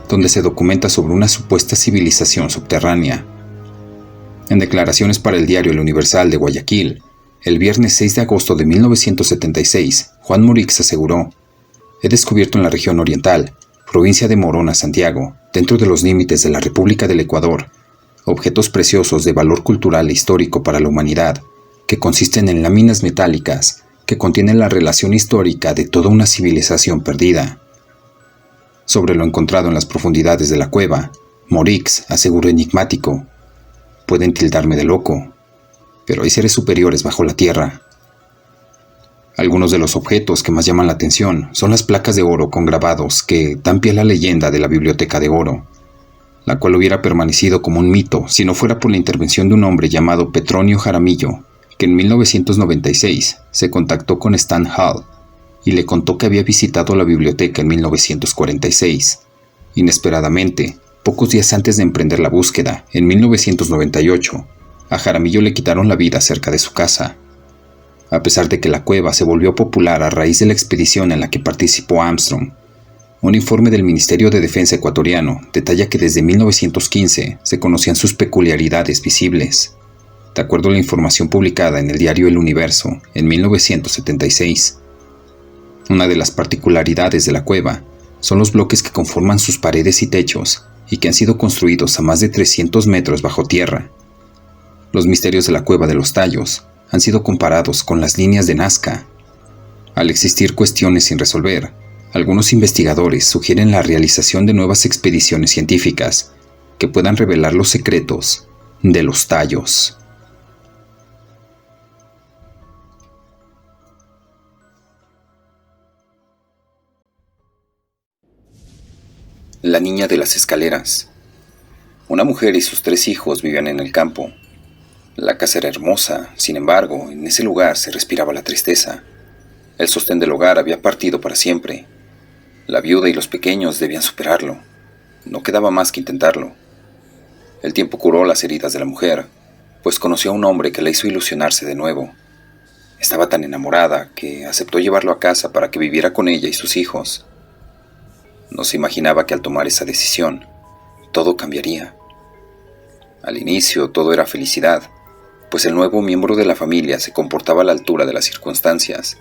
donde se documenta sobre una supuesta civilización subterránea. En declaraciones para el diario El Universal de Guayaquil, el viernes 6 de agosto de 1976, Juan Morix aseguró: «He descubierto en la región oriental, provincia de Morona, Santiago, dentro de los límites de la República del Ecuador, objetos preciosos de valor cultural e histórico para la humanidad, que consisten en láminas metálicas que contienen la relación histórica de toda una civilización perdida». Sobre lo encontrado en las profundidades de la cueva, Morix aseguró enigmático: «Pueden tildarme de loco, pero hay seres superiores bajo la tierra». Algunos de los objetos que más llaman la atención son las placas de oro con grabados que dan pie a la leyenda de la Biblioteca de Oro, la cual hubiera permanecido como un mito si no fuera por la intervención de un hombre llamado Petronio Jaramillo, que en 1996 se contactó con Stan Hall y le contó que había visitado la biblioteca en 1946. Inesperadamente, pocos días antes de emprender la búsqueda, en 1998, a Jaramillo le quitaron la vida cerca de su casa. A pesar de que la cueva se volvió popular a raíz de la expedición en la que participó Armstrong, un informe del Ministerio de Defensa ecuatoriano detalla que desde 1915 se conocían sus peculiaridades visibles. De acuerdo a la información publicada en el diario El Universo en 1976, una de las particularidades de la cueva son los bloques que conforman sus paredes y techos y que han sido construidos a más de 300 metros bajo tierra. Los misterios de la Cueva de los Tallos han sido comparados con las líneas de Nazca. Al existir cuestiones sin resolver, algunos investigadores sugieren la realización de nuevas expediciones científicas que puedan revelar los secretos de los tallos. La niña de las escaleras. Una mujer y sus 3 hijos vivían en el campo. La casa era hermosa, sin embargo, en ese lugar se respiraba la tristeza. El sostén del hogar había partido para siempre. La viuda y los pequeños debían superarlo. No quedaba más que intentarlo. El tiempo curó las heridas de la mujer, pues conoció a un hombre que la hizo ilusionarse de nuevo. Estaba tan enamorada que aceptó llevarlo a casa para que viviera con ella y sus hijos. No se imaginaba que al tomar esa decisión, todo cambiaría. Al inicio todo era felicidad, pues el nuevo miembro de la familia se comportaba a la altura de las circunstancias.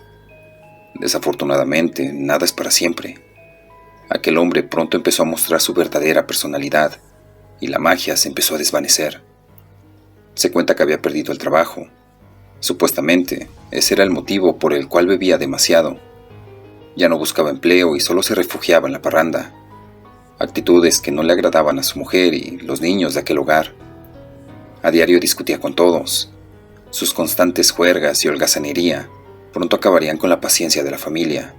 Desafortunadamente, nada es para siempre. Aquel hombre pronto empezó a mostrar su verdadera personalidad, y la magia se empezó a desvanecer. Se cuenta que había perdido el trabajo. Supuestamente, ese era el motivo por el cual bebía demasiado. Ya no buscaba empleo y solo se refugiaba en la parranda. Actitudes que no le agradaban a su mujer y los niños de aquel hogar. A diario discutía con todos. Sus constantes juergas y holgazanería pronto acabarían con la paciencia de la familia.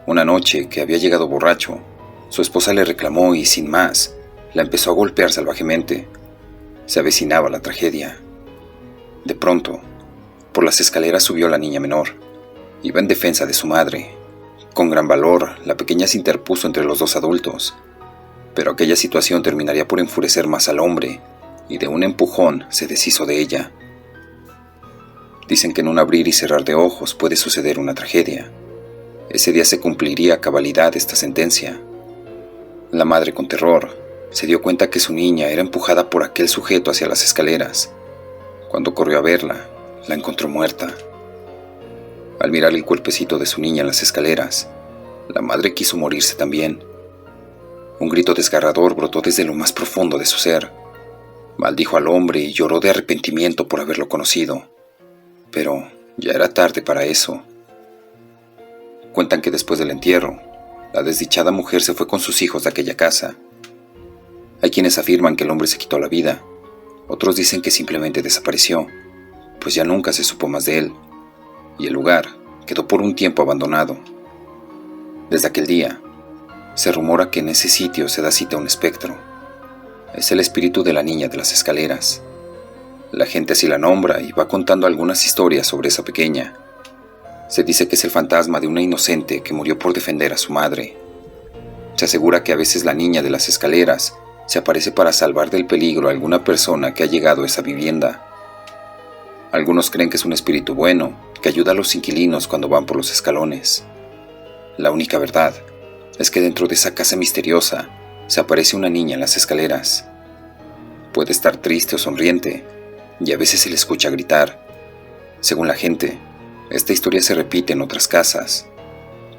Una noche que había llegado borracho, su esposa le reclamó y, sin más, la empezó a golpear salvajemente. Se avecinaba la tragedia. De pronto, por las escaleras subió la niña menor. Iba en defensa de su madre. Con gran valor, la pequeña se interpuso entre los 2 adultos. Pero aquella situación terminaría por enfurecer más al hombre, y de un empujón se deshizo de ella. Dicen que en un abrir y cerrar de ojos puede suceder una tragedia. Ese día se cumpliría a cabalidad esta sentencia. La madre, con terror, se dio cuenta que su niña era empujada por aquel sujeto hacia las escaleras. Cuando corrió a verla, la encontró muerta. Al mirar el cuerpecito de su niña en las escaleras, la madre quiso morirse también. Un grito desgarrador brotó desde lo más profundo de su ser. Maldijo al hombre y lloró de arrepentimiento por haberlo conocido. Pero ya era tarde para eso. Cuentan que después del entierro, la desdichada mujer se fue con sus hijos de aquella casa. Hay quienes afirman que el hombre se quitó la vida. Otros dicen que simplemente desapareció, pues ya nunca se supo más de él, y el lugar quedó por un tiempo abandonado. Desde aquel día, se rumora que en ese sitio se da cita a un espectro. Es el espíritu de la niña de las escaleras. La gente así la nombra y va contando algunas historias sobre esa pequeña. Se dice que es el fantasma de una inocente que murió por defender a su madre. Se asegura que a veces la niña de las escaleras se aparece para salvar del peligro a alguna persona que ha llegado a esa vivienda. Algunos creen que es un espíritu bueno que ayuda a los inquilinos cuando van por los escalones. La única verdad es que dentro de esa casa misteriosa se aparece una niña en las escaleras. Puede estar triste o sonriente, y a veces se le escucha gritar. Según la gente, esta historia se repite en otras casas.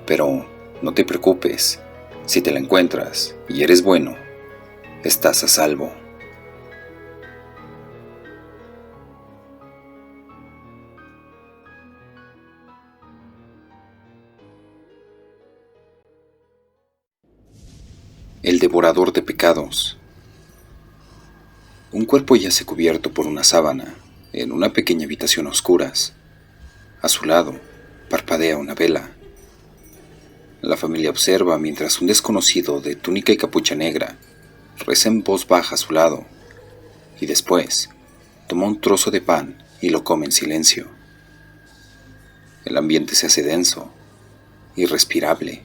Pero no te preocupes, si te la encuentras y eres bueno, estás a salvo. El devorador de pecados. Un cuerpo yace cubierto por una sábana en una pequeña habitación a oscuras. A su lado parpadea una vela. La familia observa mientras un desconocido de túnica y capucha negra reza en voz baja a su lado y después toma un trozo de pan y lo come en silencio. El ambiente se hace denso, irrespirable,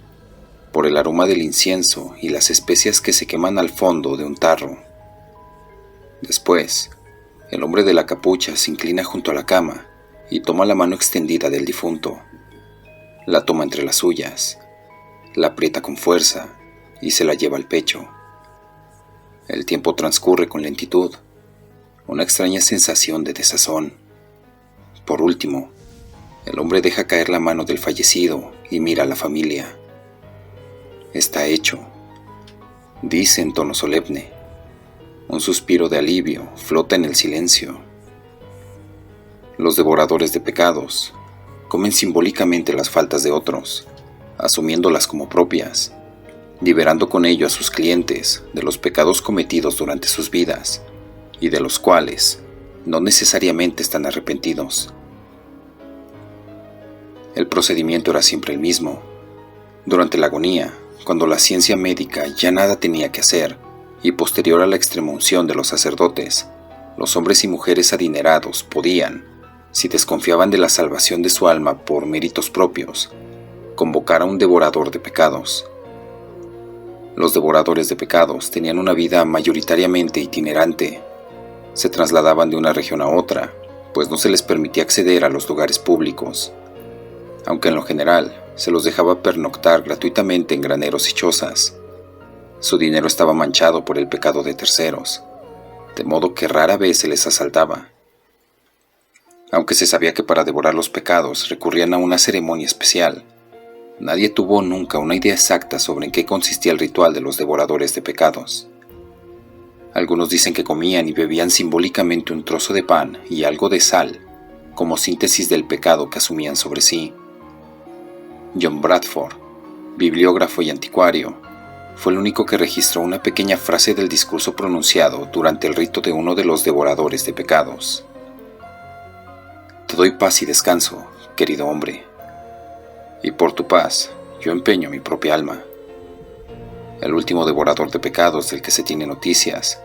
por el aroma del incienso y las especias que se queman al fondo de un tarro. Después, el hombre de la capucha se inclina junto a la cama y toma la mano extendida del difunto. La toma entre las suyas, la aprieta con fuerza y se la lleva al pecho. El tiempo transcurre con lentitud, una extraña sensación de desazón. Por último, el hombre deja caer la mano del fallecido y mira a la familia. Está hecho, dice en tono solemne. Un suspiro de alivio flota en el silencio. Los devoradores de pecados comen simbólicamente las faltas de otros, asumiéndolas como propias, liberando con ello a sus clientes de los pecados cometidos durante sus vidas y de los cuales no necesariamente están arrepentidos. El procedimiento era siempre el mismo. Durante la agonía, cuando la ciencia médica ya nada tenía que hacer, y posterior a la extremunción de los sacerdotes, los hombres y mujeres adinerados podían, si desconfiaban de la salvación de su alma por méritos propios, convocar a un devorador de pecados. Los devoradores de pecados tenían una vida mayoritariamente itinerante. Se trasladaban de una región a otra, pues no se les permitía acceder a los lugares públicos, aunque en lo general se los dejaba pernoctar gratuitamente en graneros y chozas. Su dinero estaba manchado por el pecado de terceros, de modo que rara vez se les asaltaba. Aunque se sabía que para devorar los pecados recurrían a una ceremonia especial, nadie tuvo nunca una idea exacta sobre en qué consistía el ritual de los devoradores de pecados. Algunos dicen que comían y bebían simbólicamente un trozo de pan y algo de sal, como síntesis del pecado que asumían sobre sí. John Bradford, bibliógrafo y anticuario, fue el único que registró una pequeña frase del discurso pronunciado durante el rito de uno de los devoradores de pecados. Te doy paz y descanso, querido hombre, y por tu paz yo empeño mi propia alma. El último devorador de pecados del que se tiene noticias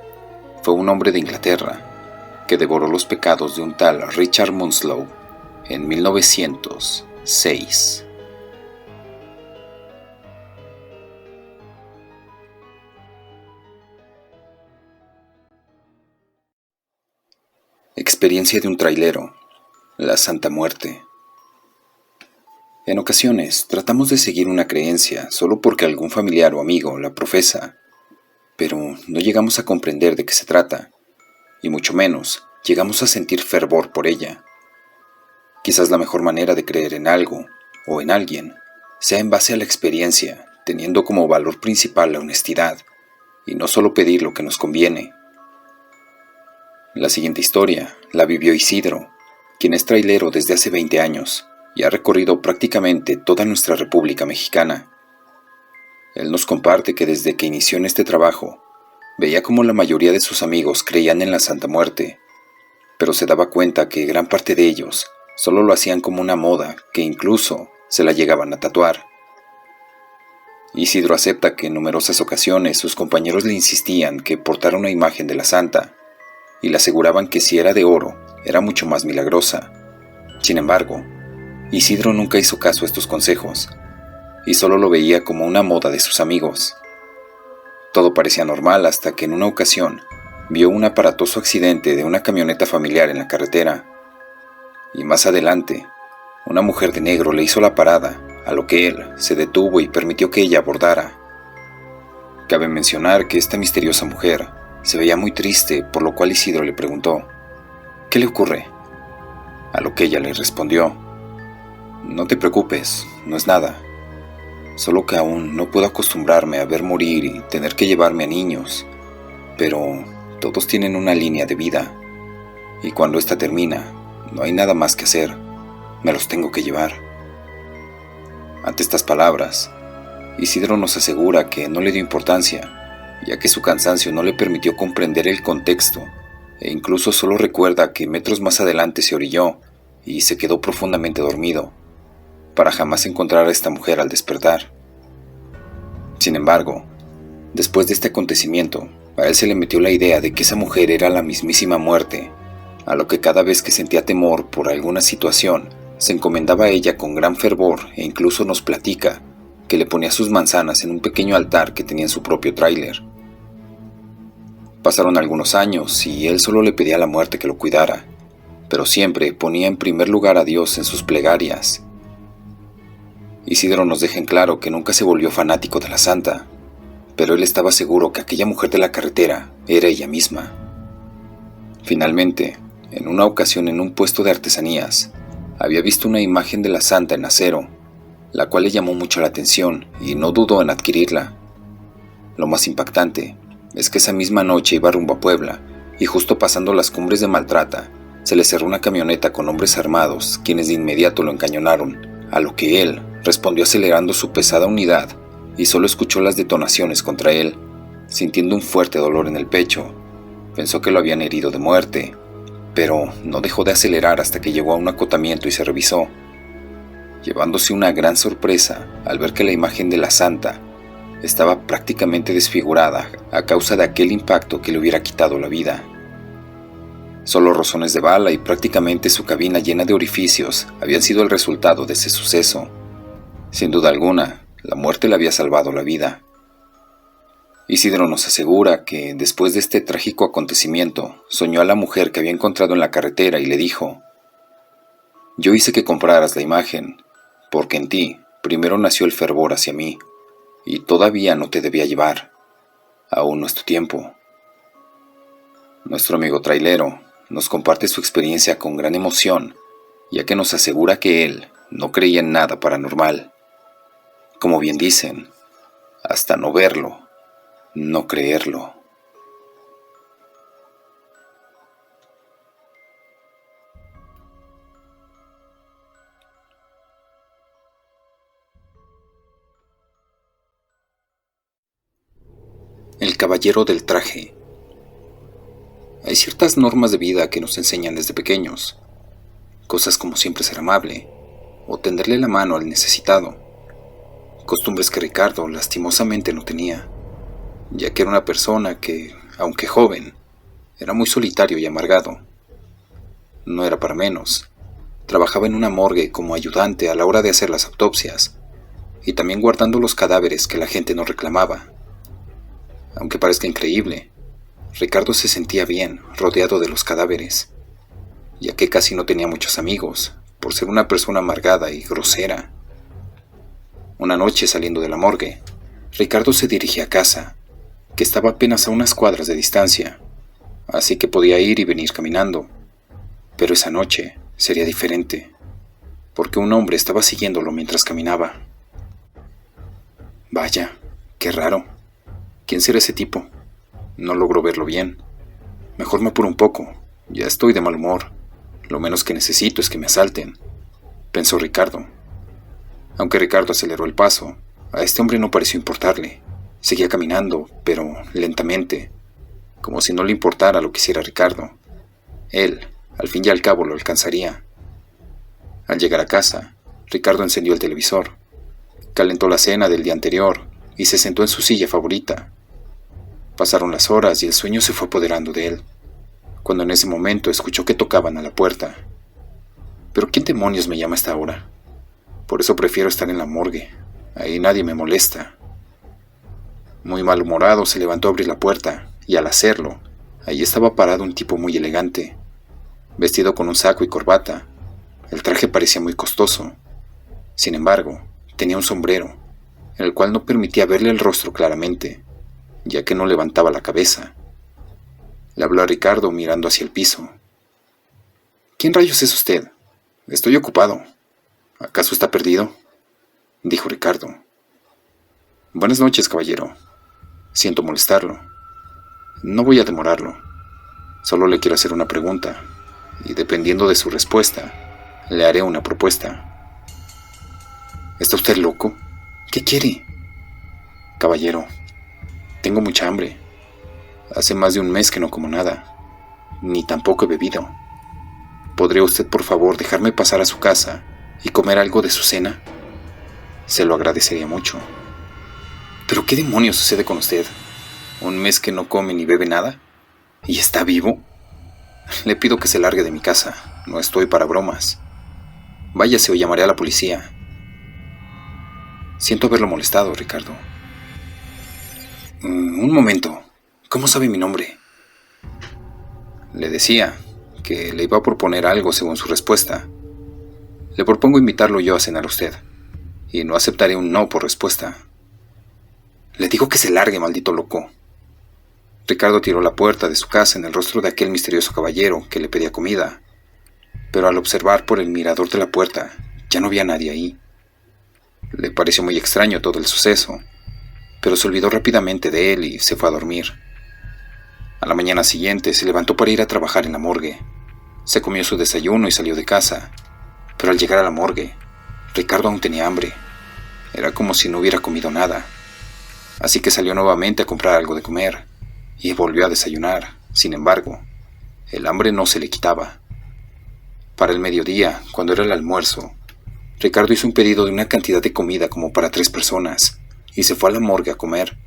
fue un hombre de Inglaterra que devoró los pecados de un tal Richard Munslow en 1906. Experiencia de un trailero, la Santa Muerte. En ocasiones tratamos de seguir una creencia solo porque algún familiar o amigo la profesa, pero no llegamos a comprender de qué se trata, y mucho menos llegamos a sentir fervor por ella. Quizás la mejor manera de creer en algo o en alguien sea en base a la experiencia, teniendo como valor principal la honestidad, y no solo pedir lo que nos conviene. La siguiente historia la vivió Isidro, quien es trailero desde hace 20 años y ha recorrido prácticamente toda nuestra República Mexicana. Él nos comparte que desde que inició en este trabajo, veía como la mayoría de sus amigos creían en la Santa Muerte, pero se daba cuenta que gran parte de ellos solo lo hacían como una moda que incluso se la llegaban a tatuar. Isidro acepta que en numerosas ocasiones sus compañeros le insistían que portara una imagen de la Santa, y le aseguraban que si era de oro, era mucho más milagrosa. Sin embargo, Isidro nunca hizo caso a estos consejos, y solo lo veía como una moda de sus amigos. Todo parecía normal hasta que en una ocasión vio un aparatoso accidente de una camioneta familiar en la carretera, y más adelante, una mujer de negro le hizo la parada, a lo que él se detuvo y permitió que ella abordara. Cabe mencionar que esta misteriosa mujer se veía muy triste, por lo cual Isidro le preguntó, ¿qué le ocurre? A lo que ella le respondió, no te preocupes, no es nada, solo que aún no puedo acostumbrarme a ver morir y tener que llevarme a niños, pero todos tienen una línea de vida, y cuando esta termina, no hay nada más que hacer, me los tengo que llevar. Ante estas palabras, Isidro nos asegura que no le dio importancia, ya que su cansancio no le permitió comprender el contexto, e incluso solo recuerda que metros más adelante se orilló y se quedó profundamente dormido, para jamás encontrar a esta mujer al despertar. Sin embargo, después de este acontecimiento, a él se le metió la idea de que esa mujer era la mismísima muerte, a lo que cada vez que sentía temor por alguna situación, se encomendaba a ella con gran fervor e incluso nos platica que le ponía sus manzanas en un pequeño altar que tenía en su propio tráiler. Pasaron algunos años y él solo le pedía a la muerte que lo cuidara, pero siempre ponía en primer lugar a Dios en sus plegarias. Isidro nos deja en claro que nunca se volvió fanático de la Santa, pero él estaba seguro que aquella mujer de la carretera era ella misma. Finalmente, en una ocasión en un puesto de artesanías, había visto una imagen de la Santa en acero, la cual le llamó mucho la atención y no dudó en adquirirla. Lo más impactante es que esa misma noche iba rumbo a Puebla y justo pasando las cumbres de Maltrata, se le cerró una camioneta con hombres armados, quienes de inmediato lo encañonaron, a lo que él respondió acelerando su pesada unidad y solo escuchó las detonaciones contra él, sintiendo un fuerte dolor en el pecho. Pensó que lo habían herido de muerte, pero no dejó de acelerar hasta que llegó a un acotamiento y se revisó, llevándose una gran sorpresa al ver que la imagen de la Santa estaba prácticamente desfigurada a causa de aquel impacto que le hubiera quitado la vida. Solo rozones de bala y prácticamente su cabina llena de orificios habían sido el resultado de ese suceso. Sin duda alguna, la muerte le había salvado la vida. Isidro nos asegura que, después de este trágico acontecimiento, soñó a la mujer que había encontrado en la carretera y le dijo: «Yo hice que compraras la imagen, porque en ti primero nació el fervor hacia mí, y todavía no te debía llevar. Aún no es tu tiempo». Nuestro amigo trailero nos comparte su experiencia con gran emoción, ya que nos asegura que él no creía en nada paranormal. Como bien dicen, hasta no verlo, no creerlo. El caballero del traje. Hay ciertas normas de vida que nos enseñan desde pequeños. Cosas como siempre ser amable o tenderle la mano al necesitado. Costumbres que Ricardo lastimosamente no tenía, ya que era una persona que, aunque joven, era muy solitario y amargado. No era para menos. Trabajaba en una morgue como ayudante a la hora de hacer las autopsias y también guardando los cadáveres que la gente no reclamaba. Aunque parezca increíble, Ricardo se sentía bien rodeado de los cadáveres, ya que casi no tenía muchos amigos, por ser una persona amargada y grosera. Una noche, saliendo de la morgue, Ricardo se dirigía a casa, que estaba apenas a unas cuadras de distancia, así que podía ir y venir caminando. Pero esa noche sería diferente, porque un hombre estaba siguiéndolo mientras caminaba. Vaya, qué raro. ¿Quién será ese tipo? No logro verlo bien. Mejor me apuro un poco. Ya estoy de mal humor. Lo menos que necesito es que me asalten, pensó Ricardo. Aunque Ricardo aceleró el paso, a este hombre no pareció importarle. Seguía caminando, pero lentamente, como si no le importara lo que hiciera Ricardo. Él, al fin y al cabo, lo alcanzaría. Al llegar a casa, Ricardo encendió el televisor, calentó la cena del día anterior y se sentó en su silla favorita. Pasaron las horas y el sueño se fue apoderando de él, cuando en ese momento escuchó que tocaban a la puerta. ¿Pero quién demonios me llama a esta hora? Por eso prefiero estar en la morgue. Ahí nadie me molesta. Muy malhumorado se levantó a abrir la puerta, y al hacerlo, ahí estaba parado un tipo muy elegante, vestido con un saco y corbata. El traje parecía muy costoso. Sin embargo, tenía un sombrero, en el cual no permitía verle el rostro claramente, ya que no levantaba la cabeza. Le habló a Ricardo mirando hacia el piso. «¿Quién rayos es usted? Estoy ocupado. ¿Acaso está perdido?», dijo Ricardo. «Buenas noches, caballero. Siento molestarlo. No voy a demorarlo. Solo le quiero hacer una pregunta, y dependiendo de su respuesta, le haré una propuesta». «¿Está usted loco? ¿Qué quiere?». «Caballero, tengo mucha hambre. Hace más de un mes que no como nada, ni tampoco he bebido. ¿Podría usted, por favor, dejarme pasar a su casa y comer algo de su cena? Se lo agradecería mucho». «¿Pero qué demonios sucede con usted? ¿Un mes que no come ni bebe nada? ¿Y está vivo? Le pido que se largue de mi casa. No estoy para bromas. Váyase o llamaré a la policía». «Siento haberlo molestado, Ricardo». Un momento. ¿Cómo sabe mi nombre?». Le decía que le iba a proponer algo según su respuesta. Le propongo invitarlo yo a cenar a usted, y no aceptaré un no por respuesta. «Le digo que se largue, maldito loco». Ricardo tiró la puerta de su casa en el rostro de aquel misterioso caballero que le pedía comida, pero al observar por el mirador de la puerta, ya no había nadie ahí. Le pareció muy extraño todo el suceso, pero se olvidó rápidamente de él y se fue a dormir. A la mañana siguiente se levantó para ir a trabajar en la morgue. Se comió su desayuno y salió de casa, pero al llegar a la morgue, Ricardo aún tenía hambre. Era como si no hubiera comido nada. Así que salió nuevamente a comprar algo de comer y volvió a desayunar. Sin embargo, el hambre no se le quitaba. Para el mediodía, cuando era el almuerzo, Ricardo hizo un pedido de una cantidad de comida como para 3 personas y se fue a la morgue a comer.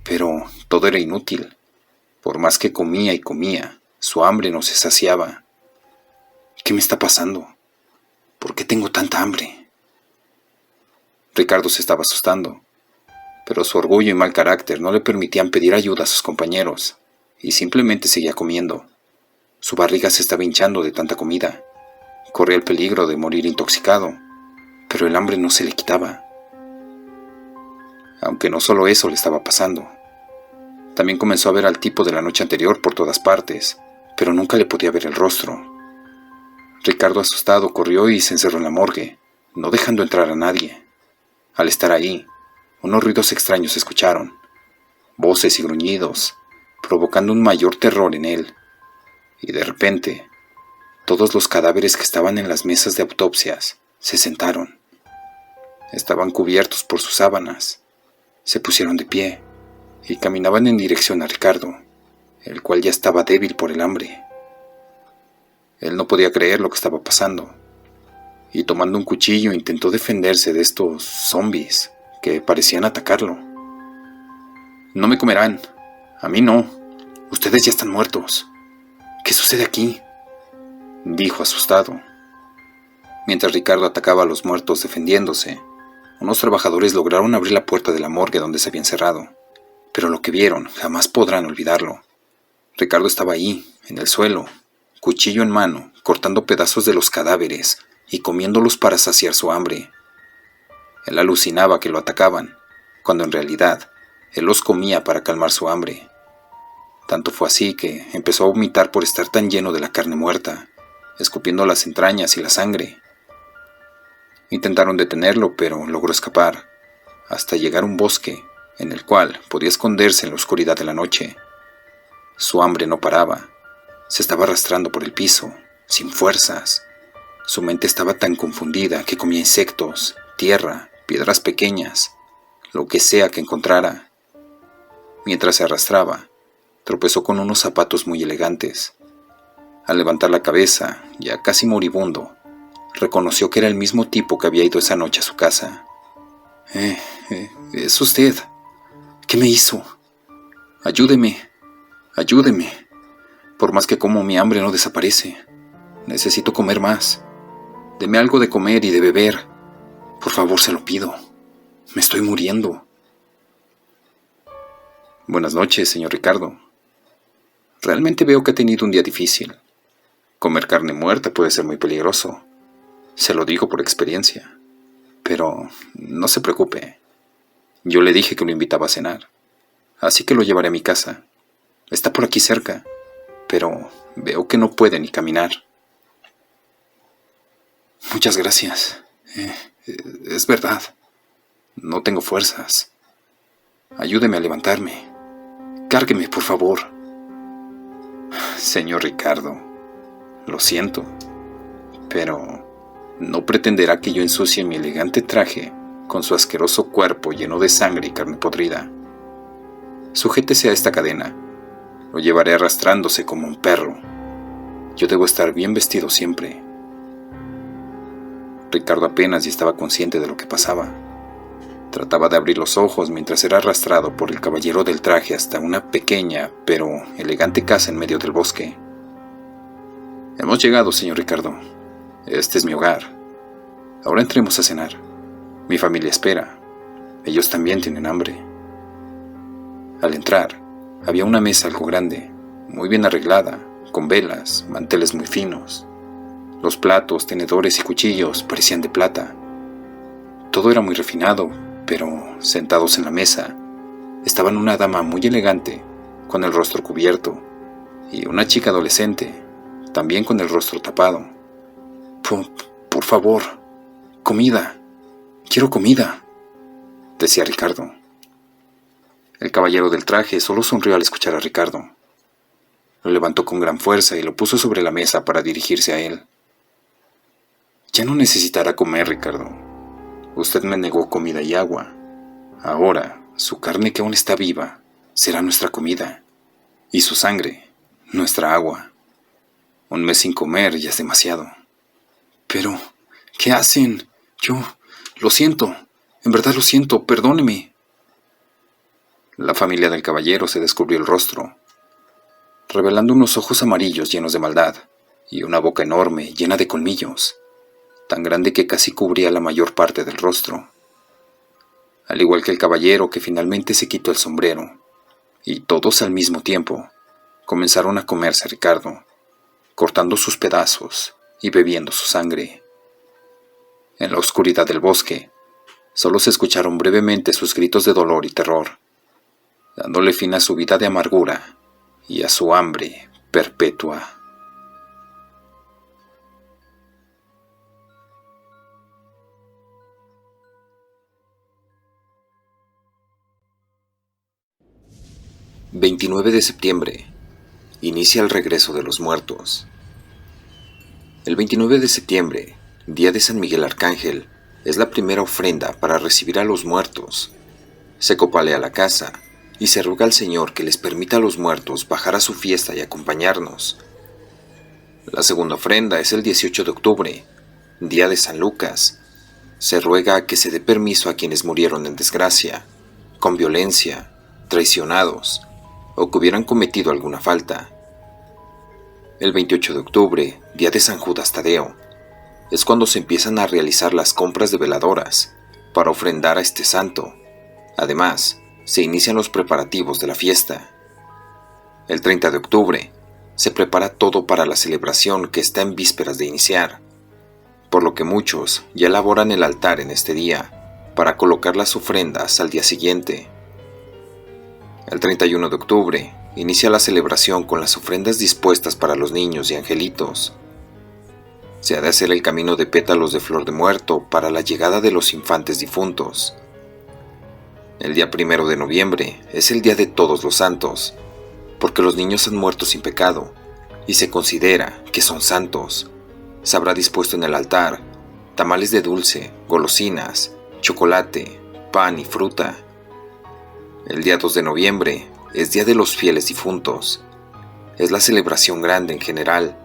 Pero todo era inútil. Por más que comía y comía, su hambre no se saciaba. ¿Qué me está pasando? ¿Por qué tengo tanta hambre? Ricardo se estaba asustando, pero su orgullo y mal carácter no le permitían pedir ayuda a sus compañeros, y simplemente seguía comiendo. Su barriga se estaba hinchando de tanta comida. Corría el peligro de morir intoxicado, pero el hambre no se le quitaba. Aunque no solo eso le estaba pasando. También comenzó a ver al tipo de la noche anterior por todas partes, pero nunca le podía ver el rostro. Ricardo, asustado, corrió y se encerró en la morgue, no dejando entrar a nadie. Al estar ahí, unos ruidos extraños se escucharon, voces y gruñidos, provocando un mayor terror en él. Y de repente, todos los cadáveres que estaban en las mesas de autopsias se sentaron. Estaban cubiertos por sus sábanas. Se pusieron de pie y caminaban en dirección a Ricardo, el cual ya estaba débil por el hambre. Él no podía creer lo que estaba pasando, y tomando un cuchillo intentó defenderse de estos zombies que parecían atacarlo. «No me comerán, a mí no, ustedes ya están muertos. ¿Qué sucede aquí?», dijo asustado. Mientras Ricardo atacaba a los muertos defendiéndose, unos trabajadores lograron abrir la puerta de la morgue donde se habían cerrado, pero lo que vieron jamás podrán olvidarlo. Ricardo estaba ahí, en el suelo, cuchillo en mano, cortando pedazos de los cadáveres y comiéndolos para saciar su hambre. Él alucinaba que lo atacaban, cuando en realidad él los comía para calmar su hambre. Tanto fue así que empezó a vomitar por estar tan lleno de la carne muerta, escupiendo las entrañas y la sangre. Intentaron detenerlo, pero logró escapar, hasta llegar a un bosque, en el cual podía esconderse en la oscuridad de la noche. Su hambre no paraba, se estaba arrastrando por el piso, sin fuerzas. Su mente estaba tan confundida que comía insectos, tierra, piedras pequeñas, lo que sea que encontrara. Mientras se arrastraba, tropezó con unos zapatos muy elegantes. Al levantar la cabeza, ya casi moribundo, reconoció que era el mismo tipo que había ido esa noche a su casa. ¿Es usted? ¿Qué me hizo? Ayúdeme, ayúdeme. Por más que como, mi hambre no desaparece. Necesito comer más. Deme algo de comer y de beber. Por favor, se lo pido. Me estoy muriendo». «Buenas noches, señor Ricardo. Realmente veo que ha tenido un día difícil. Comer carne muerta puede ser muy peligroso. Se lo digo por experiencia. Pero no se preocupe. Yo le dije que lo invitaba a cenar. Así que lo llevaré a mi casa. Está por aquí cerca, pero veo que no puede ni caminar». «Muchas gracias. Es verdad. No tengo fuerzas. Ayúdeme a levantarme. Cárgueme, por favor». «Señor Ricardo, lo siento, pero no pretenderá que yo ensucie mi elegante traje con su asqueroso cuerpo lleno de sangre y carne podrida. Sujétese a esta cadena. Lo llevaré arrastrándose como un perro. Yo debo estar bien vestido siempre». Ricardo apenas estaba consciente de lo que pasaba. Trataba de abrir los ojos mientras era arrastrado por el caballero del traje hasta una pequeña, pero elegante casa en medio del bosque. «Hemos llegado, señor Ricardo. Este es mi hogar. Ahora entremos a cenar. Mi familia espera. Ellos también tienen hambre». Al entrar, había una mesa algo grande, muy bien arreglada, con velas, manteles muy finos. Los platos, tenedores y cuchillos parecían de plata. Todo era muy refinado, pero sentados en la mesa estaban una dama muy elegante, con el rostro cubierto, y una chica adolescente, también con el rostro tapado. Por favor, comida. Quiero comida», decía Ricardo. El caballero del traje solo sonrió al escuchar a Ricardo. Lo levantó con gran fuerza y lo puso sobre la mesa para dirigirse a él. «Ya no necesitará comer, Ricardo. Usted me negó comida y agua. Ahora, su carne que aún está viva será nuestra comida, y su sangre, nuestra agua. Un mes sin comer ya es demasiado». «Pero, ¿qué hacen? Yo... Lo siento. En verdad lo siento. Perdóneme». La familia del caballero se descubrió el rostro, revelando unos ojos amarillos llenos de maldad y una boca enorme llena de colmillos, tan grande que casi cubría la mayor parte del rostro. Al igual que el caballero, que finalmente se quitó el sombrero, y todos al mismo tiempo comenzaron a comerse a Ricardo, cortando sus pedazos y bebiendo su sangre. En la oscuridad del bosque, solo se escucharon brevemente sus gritos de dolor y terror, dándole fin a su vida de amargura y a su hambre perpetua. «29 de septiembre. Inicia el regreso de los muertos». El 29 de septiembre, día de San Miguel Arcángel, es la primera ofrenda para recibir a los muertos. Se copalea la casa y se ruega al Señor que les permita a los muertos bajar a su fiesta y acompañarnos. La segunda ofrenda es el 18 de octubre, día de San Lucas. Se ruega que se dé permiso a quienes murieron en desgracia, con violencia, traicionados o que hubieran cometido alguna falta. El 28 de octubre, día de San Judas Tadeo, es cuando se empiezan a realizar las compras de veladoras para ofrendar a este santo. Además, se inician los preparativos de la fiesta. El 30 de octubre, se prepara todo para la celebración que está en vísperas de iniciar, por lo que muchos ya elaboran el altar en este día para colocar las ofrendas al día siguiente. El 31 de octubre, inicia la celebración con las ofrendas dispuestas para los niños y angelitos. Se ha de hacer el camino de pétalos de flor de muerto para la llegada de los infantes difuntos. El día 1 de noviembre es el día de todos los santos, porque los niños han muerto sin pecado y se considera que son santos. Se habrá dispuesto en el altar tamales de dulce, golosinas, chocolate, pan y fruta. El día 2 de noviembre es Día de los Fieles Difuntos. Es la celebración grande en general.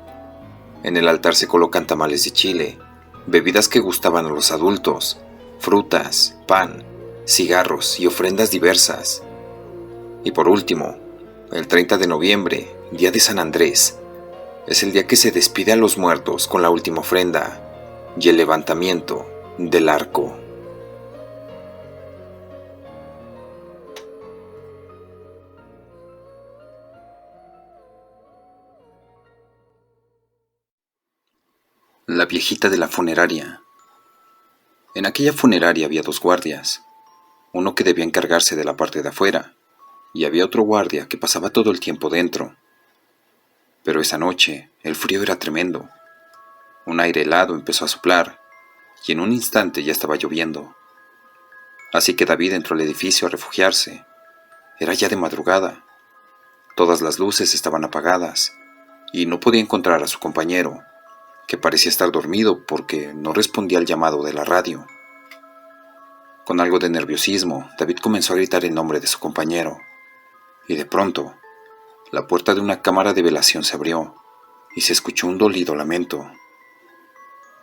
En el altar se colocan tamales de chile, bebidas que gustaban a los adultos, frutas, pan, cigarros y ofrendas diversas. Y por último, el 30 de noviembre, Día de San Andrés, es el día que se despide a los muertos con la última ofrenda y el levantamiento del arco. La viejita de la funeraria. En aquella funeraria había 2 guardias, uno que debía encargarse de la parte de afuera, y había otro guardia que pasaba todo el tiempo dentro. Pero esa noche el frío era tremendo. Un aire helado empezó a soplar, y en un instante ya estaba lloviendo. Así que David entró al edificio a refugiarse. Era ya de madrugada. Todas las luces estaban apagadas, y no podía encontrar a su compañero, que parecía estar dormido porque no respondía al llamado de la radio. Con algo de nerviosismo, David comenzó a gritar el nombre de su compañero, y de pronto, la puerta de una cámara de velación se abrió, y se escuchó un dolido lamento.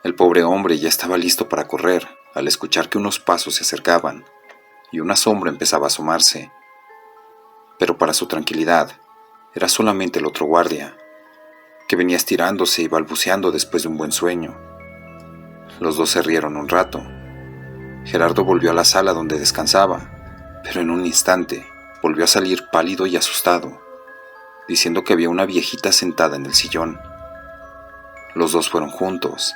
El pobre hombre ya estaba listo para correr, al escuchar que unos pasos se acercaban, y una sombra empezaba a asomarse. Pero para su tranquilidad, era solamente el otro guardia, que venía estirándose y balbuceando después de un buen sueño. Los dos se rieron un rato. Gerardo volvió a la sala donde descansaba, pero en un instante volvió a salir pálido y asustado, diciendo que había una viejita sentada en el sillón. Los dos fueron juntos,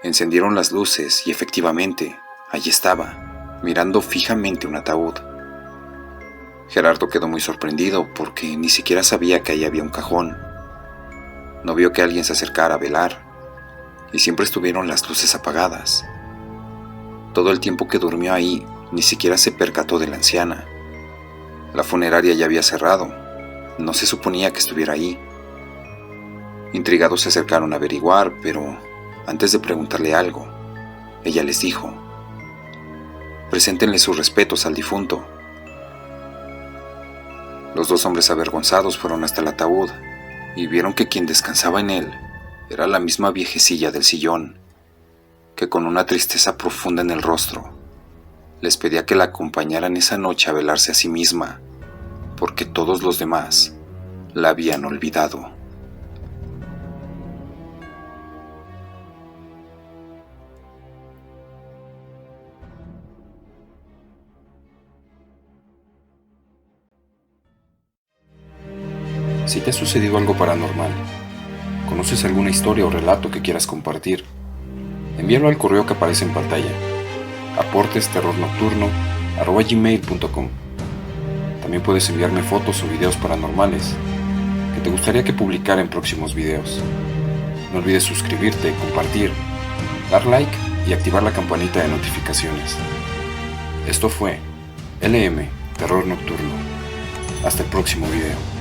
encendieron las luces y efectivamente, allí estaba, mirando fijamente un ataúd. Gerardo quedó muy sorprendido porque ni siquiera sabía que ahí había un cajón. No vio que alguien se acercara a velar, y siempre estuvieron las luces apagadas. Todo el tiempo que durmió ahí, ni siquiera se percató de la anciana. La funeraria ya había cerrado, no se suponía que estuviera ahí. Intrigados se acercaron a averiguar, pero antes de preguntarle algo, ella les dijo: «Preséntenle sus respetos al difunto». Los 2 hombres avergonzados fueron hasta el ataúd, y vieron que quien descansaba en él era la misma viejecilla del sillón, que con una tristeza profunda en el rostro les pedía que la acompañaran esa noche a velarse a sí misma porque todos los demás la habían olvidado. Si te ha sucedido algo paranormal, conoces alguna historia o relato que quieras compartir, envíalo al correo que aparece en pantalla, aportesterrornocturno@gmail.com. También puedes enviarme fotos o videos paranormales que te gustaría que publicara en próximos videos. No olvides suscribirte, compartir, dar like y activar la campanita de notificaciones. Esto fue LM Terror Nocturno. Hasta el próximo video.